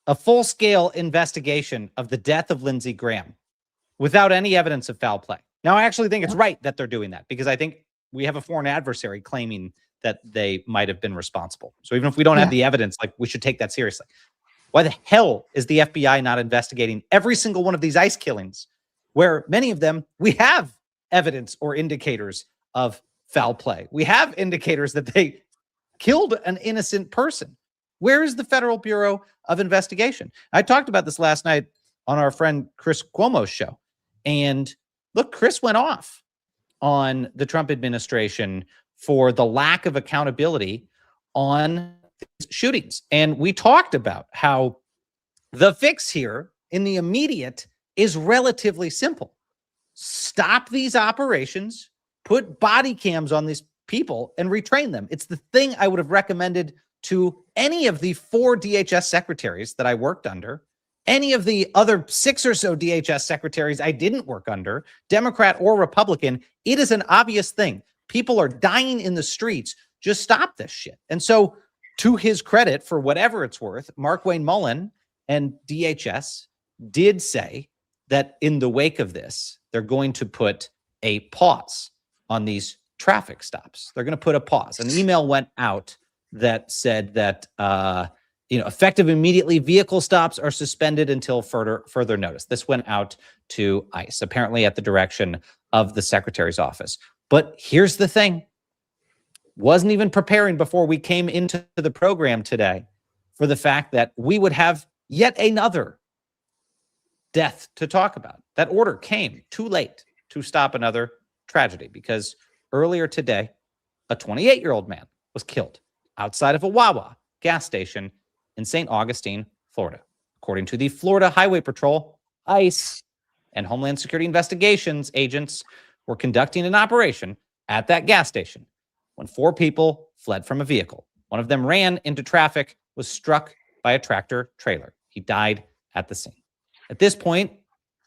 a full-scale investigation of the death of Lindsey Graham without any evidence of foul play. Now, I actually think it's right that they're doing that because I think we have a foreign adversary claiming that they might have been responsible. So even if we don't have the evidence, like, we should take that seriously. Why the hell is the FBI not investigating every single one of these ICE killings where many of them we have evidence or indicators of foul play? We have indicators that they killed an innocent person. Where is the Federal Bureau of Investigation? I talked about this last night on our friend Chris Cuomo's show. And look, Chris went off on the Trump administration for the lack of accountability on shootings. And we talked about how the fix here in the immediate is relatively simple. Stop these operations, put body cams on these people, and retrain them. It's the thing I would have recommended to any of the 4 DHS secretaries that I worked under, any of the other 6 or so DHS secretaries I didn't work under, Democrat or Republican. It is an obvious thing. People are dying in the streets. Just stop this shit. And so, to his credit, for whatever it's worth, Mark Wayne Mullen and DHS did say that in the wake of this, they're going to put a pause on these traffic stops. They're going to put a pause. An email went out that said that effective immediately, vehicle stops are suspended until further notice. This went out to ICE, apparently at the direction of the Secretary's office. But here's the thing. Wasn't even preparing before we came into the program today for the fact that we would have yet another death to talk about. That order came too late to stop another tragedy because earlier today, a 28-year-old man was killed outside of a Wawa gas station in St. Augustine, Florida. According to the Florida Highway Patrol, ICE, and Homeland Security Investigations agents were conducting an operation at that gas station when 4 people fled from a vehicle. One of them ran into traffic, was struck by a tractor trailer. He died at the scene. At this point,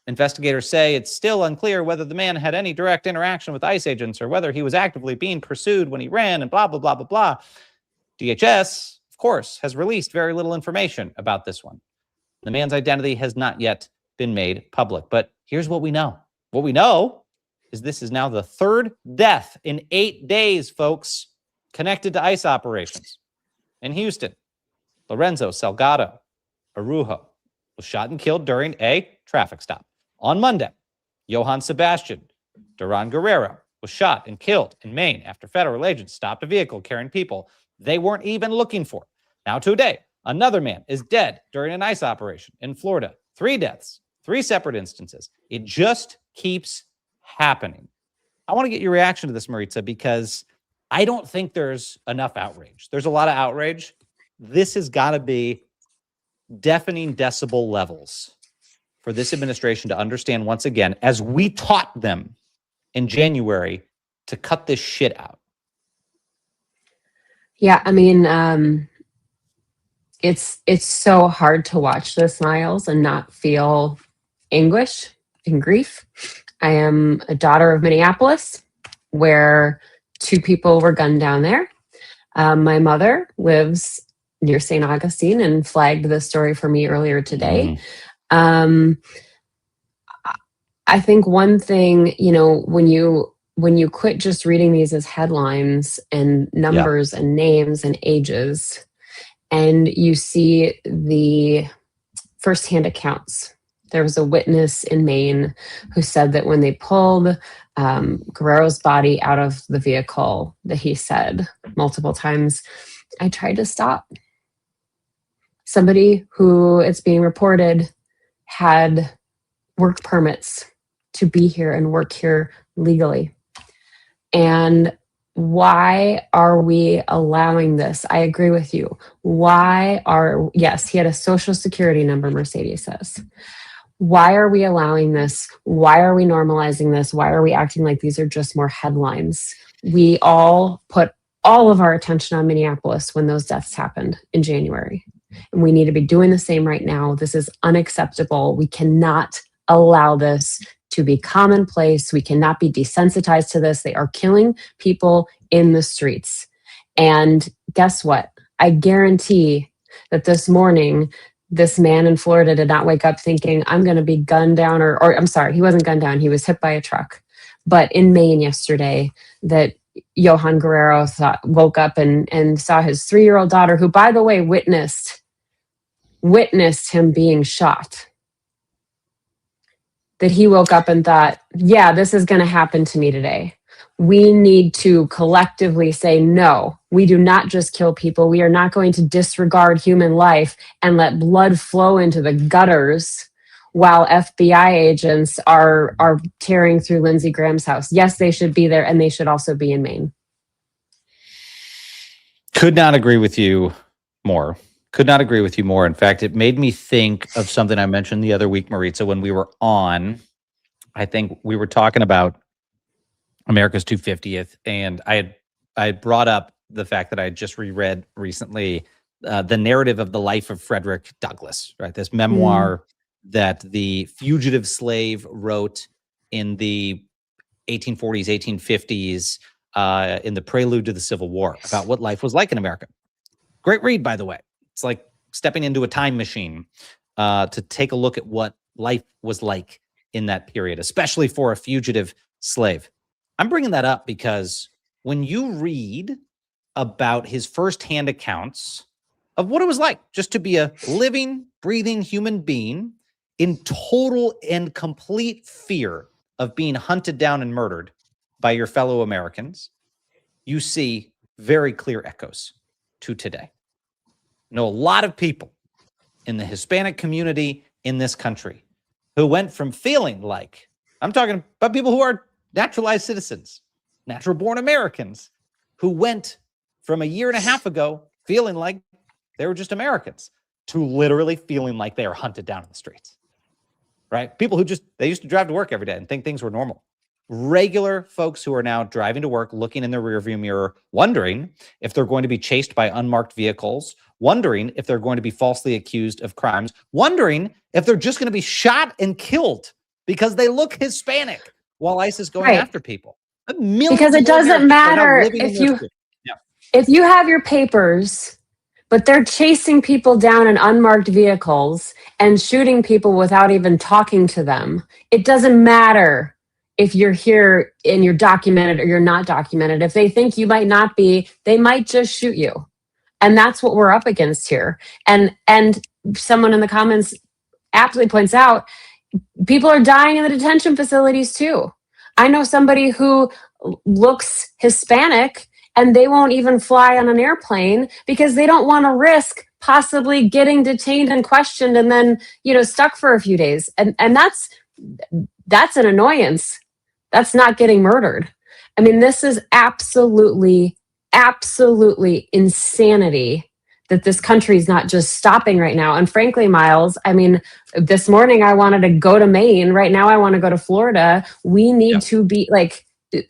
investigators say it's still unclear whether the man had any direct interaction with ICE agents or whether he was actively being pursued when he ran and blah, blah, blah, blah, blah. DHS, of course, has released very little information about this one. The man's identity has not yet been made public. But here's what we know. What we know is this is now the 3rd death in 8 days, folks, connected to ICE operations. In Houston, Lorenzo Salgado Arujo was shot and killed during a traffic stop. On Monday, Johann Sebastian Duran Guerrero was shot and killed in Maine after federal agents stopped a vehicle carrying people they weren't even looking for. Now today, another man is dead during an ICE operation in Florida. 3 deaths, 3 separate instances. It just keeps happening. I want to get your reaction to this, Maritza, because I don't think there's enough outrage. There's a lot of outrage. This has got to be deafening decibel levels for this administration to understand once again, as we taught them in January, to cut this shit out. Yeah, I mean, it's so hard to watch this, Miles, and not feel anguish and grief. I am a daughter of Minneapolis, where 2 people were gunned down there. My mother lives near St. Augustine and flagged this story for me earlier today. I think one thing, when you quit just reading these as headlines and numbers and names and ages, and you see the firsthand accounts. There was a witness in Maine who said that when they pulled Guerrero's body out of the vehicle, that he said multiple times, "I tried to stop." Somebody who, it's being reported, had work permits to be here and work here legally. And why are we allowing this? I agree with you. Yes, he had a social security number, Mercedes says. Why are we allowing this? Why are we normalizing this? Why are we acting like these are just more headlines? We all put all of our attention on Minneapolis when those deaths happened in January. And we need to be doing the same right now. This is unacceptable. We cannot allow this to be commonplace. We cannot be desensitized to this. They are killing people in the streets. And guess what? I guarantee that this morning, this man in Florida did not wake up thinking, I'm going to be gunned down, or I'm sorry, he wasn't gunned down. He was hit by a truck. But in Maine yesterday, that Johan Guerrero woke up and saw his 3-year-old daughter, who, by the way, witnessed him being shot. That he woke up and thought, yeah, this is going to happen to me today. We need to collectively say, no, we do not just kill people. We are not going to disregard human life and let blood flow into the gutters while FBI agents are tearing through Lindsey Graham's house. Yes, they should be there, and they should also be in Maine. Could not agree with you more. Could not agree with you more. In fact, it made me think of something I mentioned the other week, Maritza, when we were on. I think we were talking about America's 250th, and I had brought up the fact that I had just reread recently the narrative of the life of Frederick Douglass, right? This memoir that the fugitive slave wrote in the 1840s, 1850s, in the prelude to the Civil War, about what life was like in America. Great read, by the way. It's like stepping into a time machine to take a look at what life was like in that period, especially for a fugitive slave. I'm bringing that up because when you read about his firsthand accounts of what it was like just to be a living, breathing human being in total and complete fear of being hunted down and murdered by your fellow Americans, you see very clear echoes to today. I know a lot of people in the Hispanic community in this country who went from feeling like, I'm talking about people who are naturalized citizens, natural born Americans, who went from a year and a half ago feeling like they were just Americans to literally feeling like they are hunted down in the streets, right? People who they used to drive to work every day and think things were normal. Regular folks who are now driving to work, looking in their rearview mirror, wondering if they're going to be chased by unmarked vehicles, wondering if they're going to be falsely accused of crimes, wondering if they're just going to be shot and killed because they look Hispanic while ICE is going after people. Because it doesn't matter if you have your papers, but they're chasing people down in unmarked vehicles and shooting people without even talking to them. It doesn't matter if you're here and you're documented or you're not documented. If they think you might not be, they might just shoot you. And that's what we're up against here. And someone in the comments aptly points out, people are dying in the detention facilities too. I know somebody who looks Hispanic and they won't even fly on an airplane because they don't want to risk possibly getting detained and questioned and then, stuck for a few days. And that's an annoyance. That's not getting murdered. I mean, this is absolutely insanity that this country is not just stopping right now. And frankly, Miles, I mean, this morning I wanted to go to Maine. Right now I want to go to Florida. We need to be like,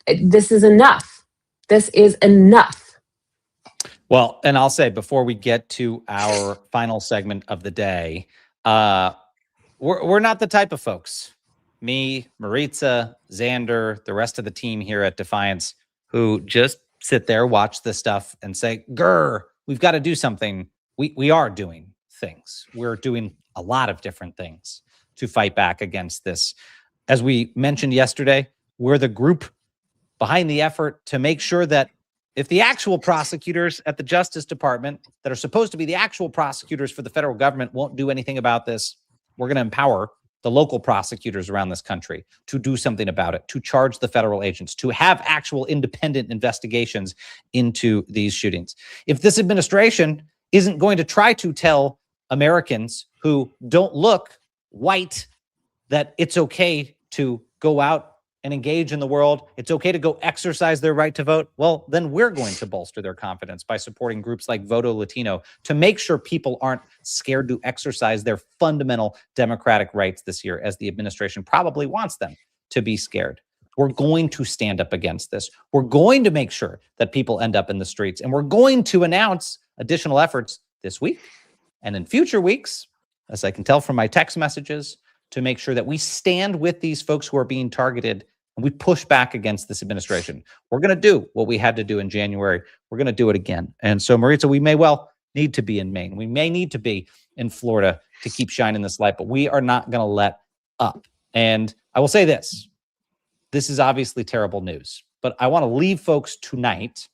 this is enough. This is enough. Well, and I'll say before we get to our final segment of the day, we're not the type of folks, me, Maritza, Xander, the rest of the team here at Defiance, who just sit there, watch this stuff and say, grr, we've got to do something. We are doing things. We're doing a lot of different things to fight back against this. As we mentioned yesterday, we're the group behind the effort to make sure that if the actual prosecutors at the Justice Department that are supposed to be the actual prosecutors for the federal government won't do anything about this, we're going to empower the local prosecutors around this country to do something about it, to charge the federal agents, to have actual independent investigations into these shootings. If this administration isn't going to try to tell Americans who don't look white that it's okay to go out and engage in the world, it's okay to go exercise their right to vote, well, then we're going to bolster their confidence by supporting groups like Voto Latino to make sure people aren't scared to exercise their fundamental democratic rights this year, as the administration probably wants them to be scared. We're going to stand up against this. We're going to make sure that people end up in the streets, and we're going to announce additional efforts this week and in future weeks, as I can tell from my text messages, to make sure that we stand with these folks who are being targeted and we push back against this administration. We're going to do what we had to do in January. We're going to do it again. And so, Maritza, we may well need to be in Maine. We may need to be in Florida to keep shining this light, but we are not going to let up. And I will say this. This is obviously terrible news, but I want to leave folks tonight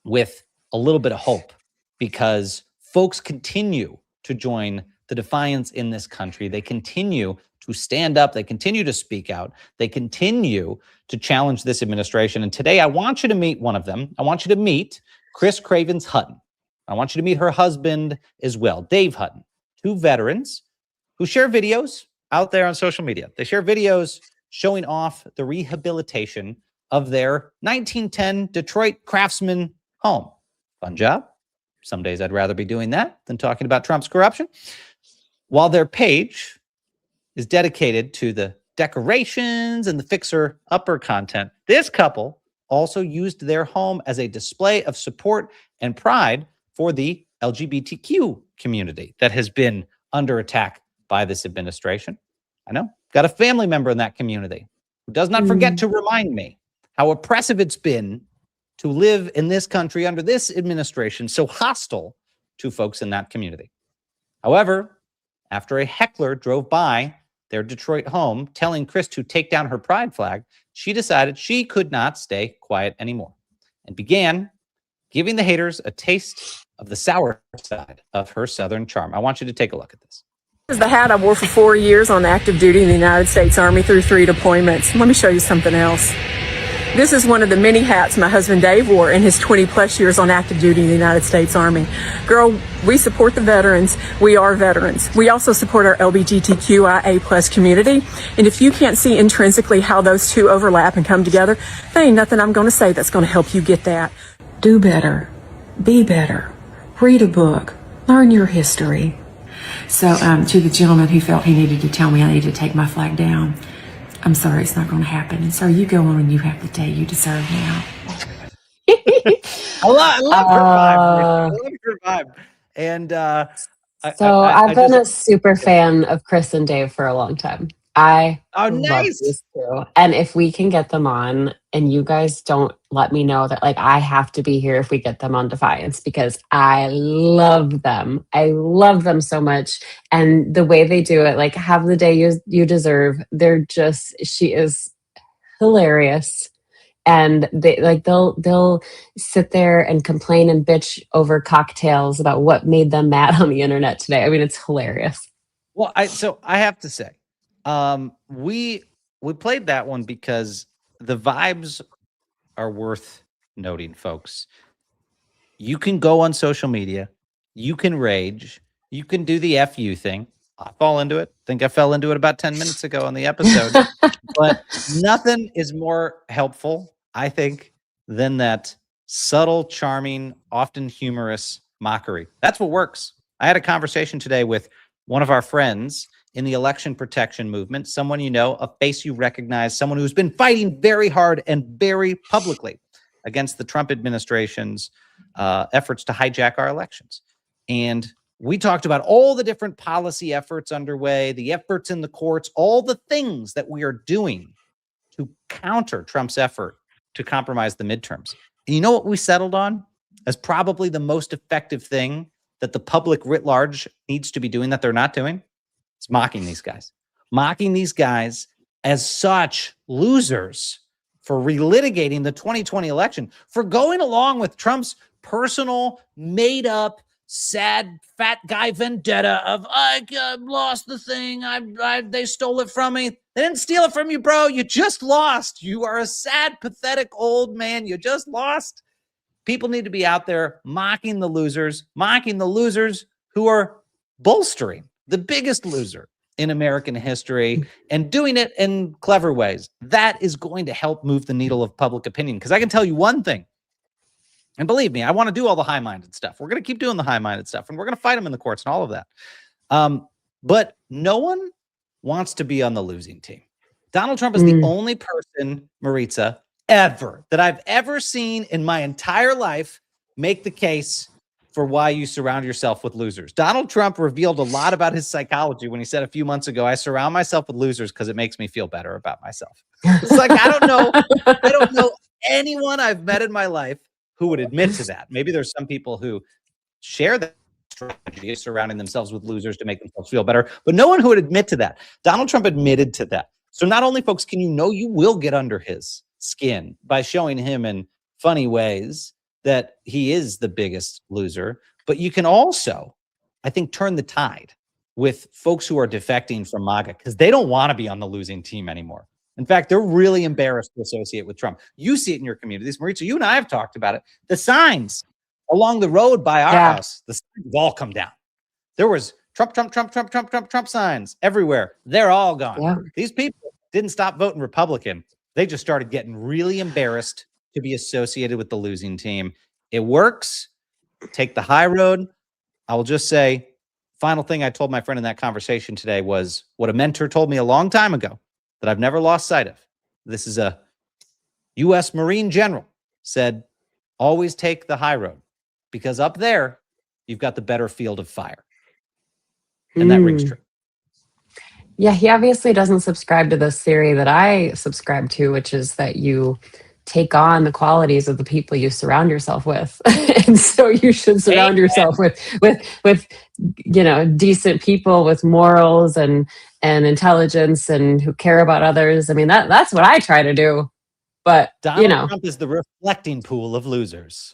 with a little bit of hope, because folks continue to join the defiance in this country. They continue to stand up. They continue to speak out. They continue to challenge this administration. And today I want you to meet one of them. I want you to meet Chris Cravens Hutton. I want you to meet her husband as well, Dave Hutton, two veterans who share videos out there on social media. They share videos showing off the rehabilitation of their 1910 Detroit Craftsman home. Fun job. Some days I'd rather be doing that than talking about Trump's corruption. While their page is dedicated to the decorations and the fixer-upper content, this couple also used their home as a display of support and pride for the LGBTQ community that has been under attack by this administration. I know, got a family member in that community who does not forget to remind me how oppressive it's been to live in this country under this administration, so hostile to folks in that community. However, after a heckler drove by their Detroit home telling Chris to take down her pride flag, she decided she could not stay quiet anymore and began giving the haters a taste of the sour side of her Southern charm. I want you to take a look at this. This is the hat I wore for 4 years on active duty in the United States Army through 3 deployments. Let me show you something else. This is one of the many hats my husband Dave wore in his 20 plus years on active duty in the United States Army. Girl, we support the veterans. We are veterans. We also support our LGBTQIA plus community. And if you can't see intrinsically how those two overlap and come together, there ain't nothing I'm going to say that's going to help you get that. Do better. Be better. Read a book. Learn your history. So to the gentleman who felt he needed to tell me I needed to take my flag down, I'm sorry, it's not going to happen. And sir, you go on and you have the day you deserve now. I love her vibe. I love her vibe. And I've been a super fan of Chris and Dave for a long time. I love these two. And if we can get them on and you guys don't let me know that, like, I have to be here if we get them on Defiance, because I love them. I love them so much. And the way they do it, like, have the day you deserve. She is hilarious. And they'll sit there and complain and bitch over cocktails about what made them mad on the internet today. I mean, it's hilarious. Well, I have to say, we played that one because the vibes are worth noting, folks. You can go on social media, you can rage, you can do the FU thing. I fall into it. I think I fell into it about 10 minutes ago on the episode. But nothing is more helpful, I think, than that subtle, charming, often humorous mockery. That's what works. I had a conversation today with one of our friends in the election protection movement, someone you know, a face you recognize, someone who's been fighting very hard and very publicly against the Trump administration's efforts to hijack our elections. And we talked about all the different policy efforts underway, the efforts in the courts, all the things that we are doing to counter Trump's effort to compromise the midterms. And you know what we settled on as probably the most effective thing that the public writ large needs to be doing that they're not doing? It's mocking these guys. Mocking these guys as such losers for relitigating the 2020 election, for going along with Trump's personal, made-up, sad, fat guy vendetta of, I lost the thing, they stole it from me. They didn't steal it from you, bro. You just lost. You are a sad, pathetic old man. You just lost. People need to be out there mocking the losers who are bolstering the biggest loser in American history and doing it in clever ways. That is going to help move the needle of public opinion. Because I can tell you one thing, and believe me, I want to do all the high-minded stuff. We're going to keep doing the high-minded stuff, and we're going to fight them in the courts and all of that. But no one wants to be on the losing team. Donald Trump is the only person, Maritza, ever that I've ever seen in my entire life make the case for why you surround yourself with losers. Donald Trump revealed a lot about his psychology when he said a few months ago, I surround myself with losers because it makes me feel better about myself. It's like, I don't know anyone I've met in my life who would admit to that. Maybe there's some people who share that strategy of surrounding themselves with losers to make themselves feel better, but no one who would admit to that. Donald Trump admitted to that. So not only, folks, can you will get under his skin by showing him in funny ways that he is the biggest loser, but you can also, I think, turn the tide with folks who are defecting from MAGA because they don't want to be on the losing team anymore. In fact, they're really embarrassed to associate with Trump. You see it in your communities. Maritza, you and I have talked about it. The signs along the road by our house, the signs have all come down. There was Trump, Trump, Trump, Trump, Trump, Trump, Trump signs everywhere. They're all gone. Yeah. These people didn't stop voting Republican. They just started getting really embarrassed to be associated with the losing team. It works. Take the high road. I will just say, final thing I told my friend in that conversation today was what a mentor told me a long time ago that I've never lost sight of. This is a U.S. Marine general said, always take the high road because up there, you've got the better field of fire. And that rings true. Yeah, he obviously doesn't subscribe to this theory that I subscribe to, which is that you take on the qualities of the people you surround yourself with. And so you should surround yourself with decent people with morals and intelligence and who care about others. I mean, that's what I try to do. But Donald Trump is the reflecting pool of losers.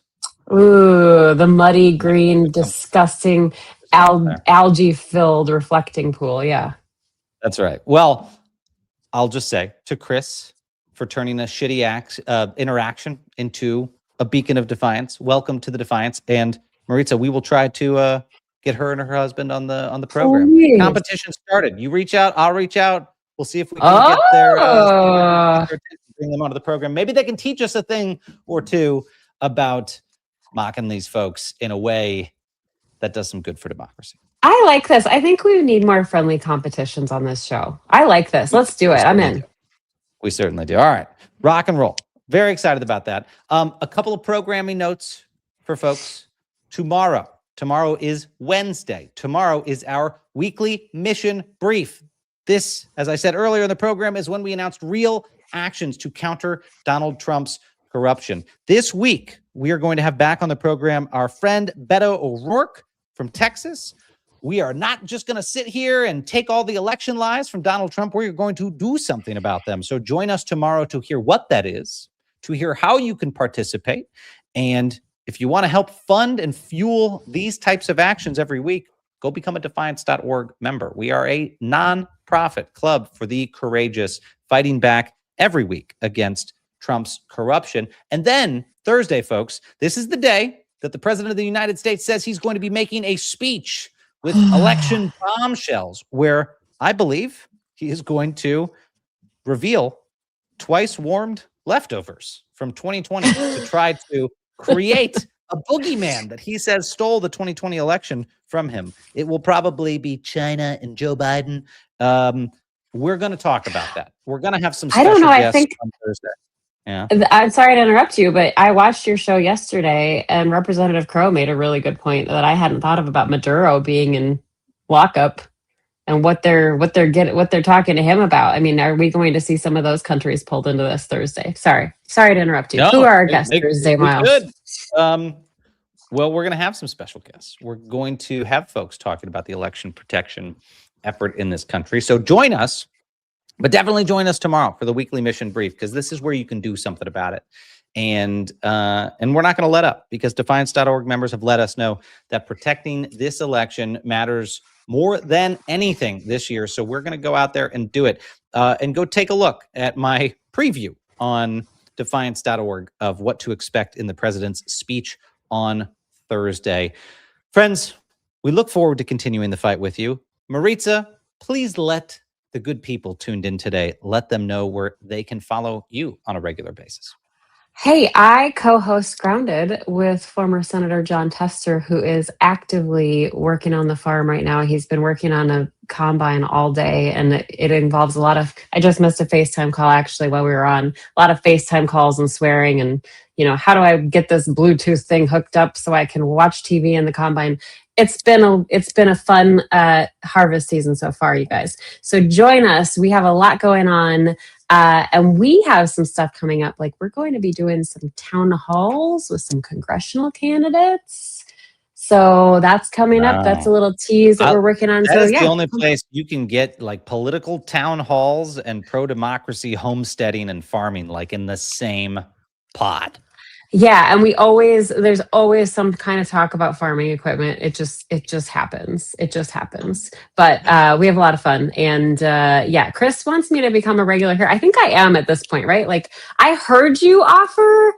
Ooh, the muddy green, disgusting algae-filled reflecting pool. Yeah. That's right. Well, I'll just say to Chris, for turning a shitty interaction into a beacon of defiance. Welcome to the Defiance. And Maritza, we will try to get her and her husband on the program. Please. Competition started. You reach out, I'll reach out. We'll see if we can get their bring them onto the program. Maybe they can teach us a thing or two about mocking these folks in a way that does some good for democracy. I like this. I think we need more friendly competitions on this show. I like this. Let's do it. I'm in. We certainly do. All right. Rock and roll. Very excited about that. A couple of programming notes for folks. Tomorrow is Wednesday. Tomorrow is our weekly mission brief. This, as I said earlier in the program, is when we announced real actions to counter Donald Trump's corruption. This week, we are going to have back on the program our friend Beto O'Rourke from Texas. We are not just going to sit here and take all the election lies from Donald Trump. We're going to do something about them. So join us tomorrow to hear what that is, to hear how you can participate. And if you want to help fund and fuel these types of actions every week, go become a Defiance.org member. We are a nonprofit club for the courageous, fighting back every week against Trump's corruption. And then Thursday, folks, this is the day that the President of the United States says he's going to be making a speech with election bombshells, where I believe he is going to reveal twice warmed leftovers from 2020 to try to create a boogeyman that he says stole the 2020 election from him. It will probably be China and Joe Biden. We're going to talk about that. We're going to have some special guests on Thursday. Yeah. I'm sorry to interrupt you, but I watched your show yesterday, and Representative Crow made a really good point that I hadn't thought of about Maduro being in lockup and what they're talking to him about. I mean, are we going to see some of those countries pulled into this Thursday? Sorry to interrupt you. No, who are our guests Thursday, Miles? Good. Well, we're going to have some special guests. We're going to have folks talking about the election protection effort in this country. So join us. But definitely join us tomorrow for the weekly mission brief, because this is where you can do something about it. And we're not going to let up, because Defiance.org members have let us know that protecting this election matters more than anything this year. So we're going to go out there and do it. And go take a look at my preview on Defiance.org of what to expect in the president's speech on Thursday. Friends, we look forward to continuing the fight with you. Maritza, please let the good people tuned in today, let them know where they can follow you on a regular basis. Hey, I co-host Grounded with former Senator John Tester, who is actively working on the farm right now. He's been working on a combine all day, and it involves a lot of, I just missed a FaceTime call actually while we were on, a lot of FaceTime calls and swearing, and how do I get this Bluetooth thing hooked up so I can watch TV in the combine? It's been a fun harvest season so far, you guys. So join us. We have a lot going on. And we have some stuff coming up. Like, we're going to be doing some town halls with some congressional candidates. So that's coming up. That's a little tease that we're working on. That is the only place you can get like political town halls and pro-democracy homesteading and farming like in the same pot. Yeah, and there's always some kind of talk about farming equipment. It just happens. But we have a lot of fun. And Chris wants me to become a regular here. I think I am at this point, right? Like, I heard you offer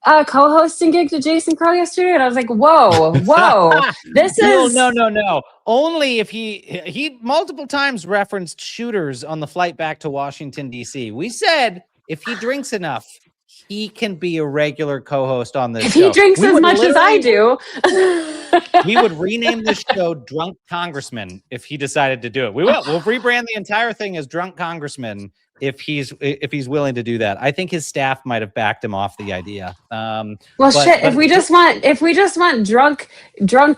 a co-hosting gig to Jason Crow yesterday, and I was like, whoa, this is no. Only if he multiple times referenced shooters on the flight back to Washington, D.C. We said if he drinks enough, he can be a regular co-host on this show. If he drinks as much as I do. We would rename the show Drunk Congressman if he decided to do it. We will. We'll rebrand the entire thing as Drunk Congressman if he's willing to do that. I think his staff might have backed him off the idea. If we just want drunk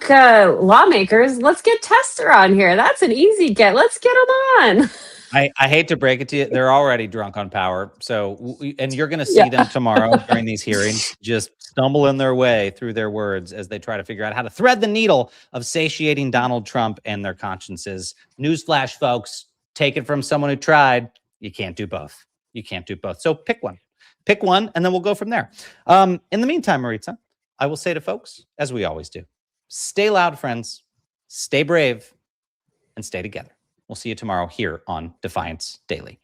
lawmakers, let's get Tester on here. That's an easy get. Let's get him on. I hate to break it to you. They're already drunk on power. So, and you're going to see them tomorrow during these hearings, just stumbling their way through their words as they try to figure out how to thread the needle of satiating Donald Trump and their consciences. Newsflash, folks, take it from someone who tried. You can't do both. So pick one, and then we'll go from there. In the meantime, Maritza, I will say to folks, as we always do, stay loud, friends, stay brave, and stay together. We'll see you tomorrow here on Defiance Daily.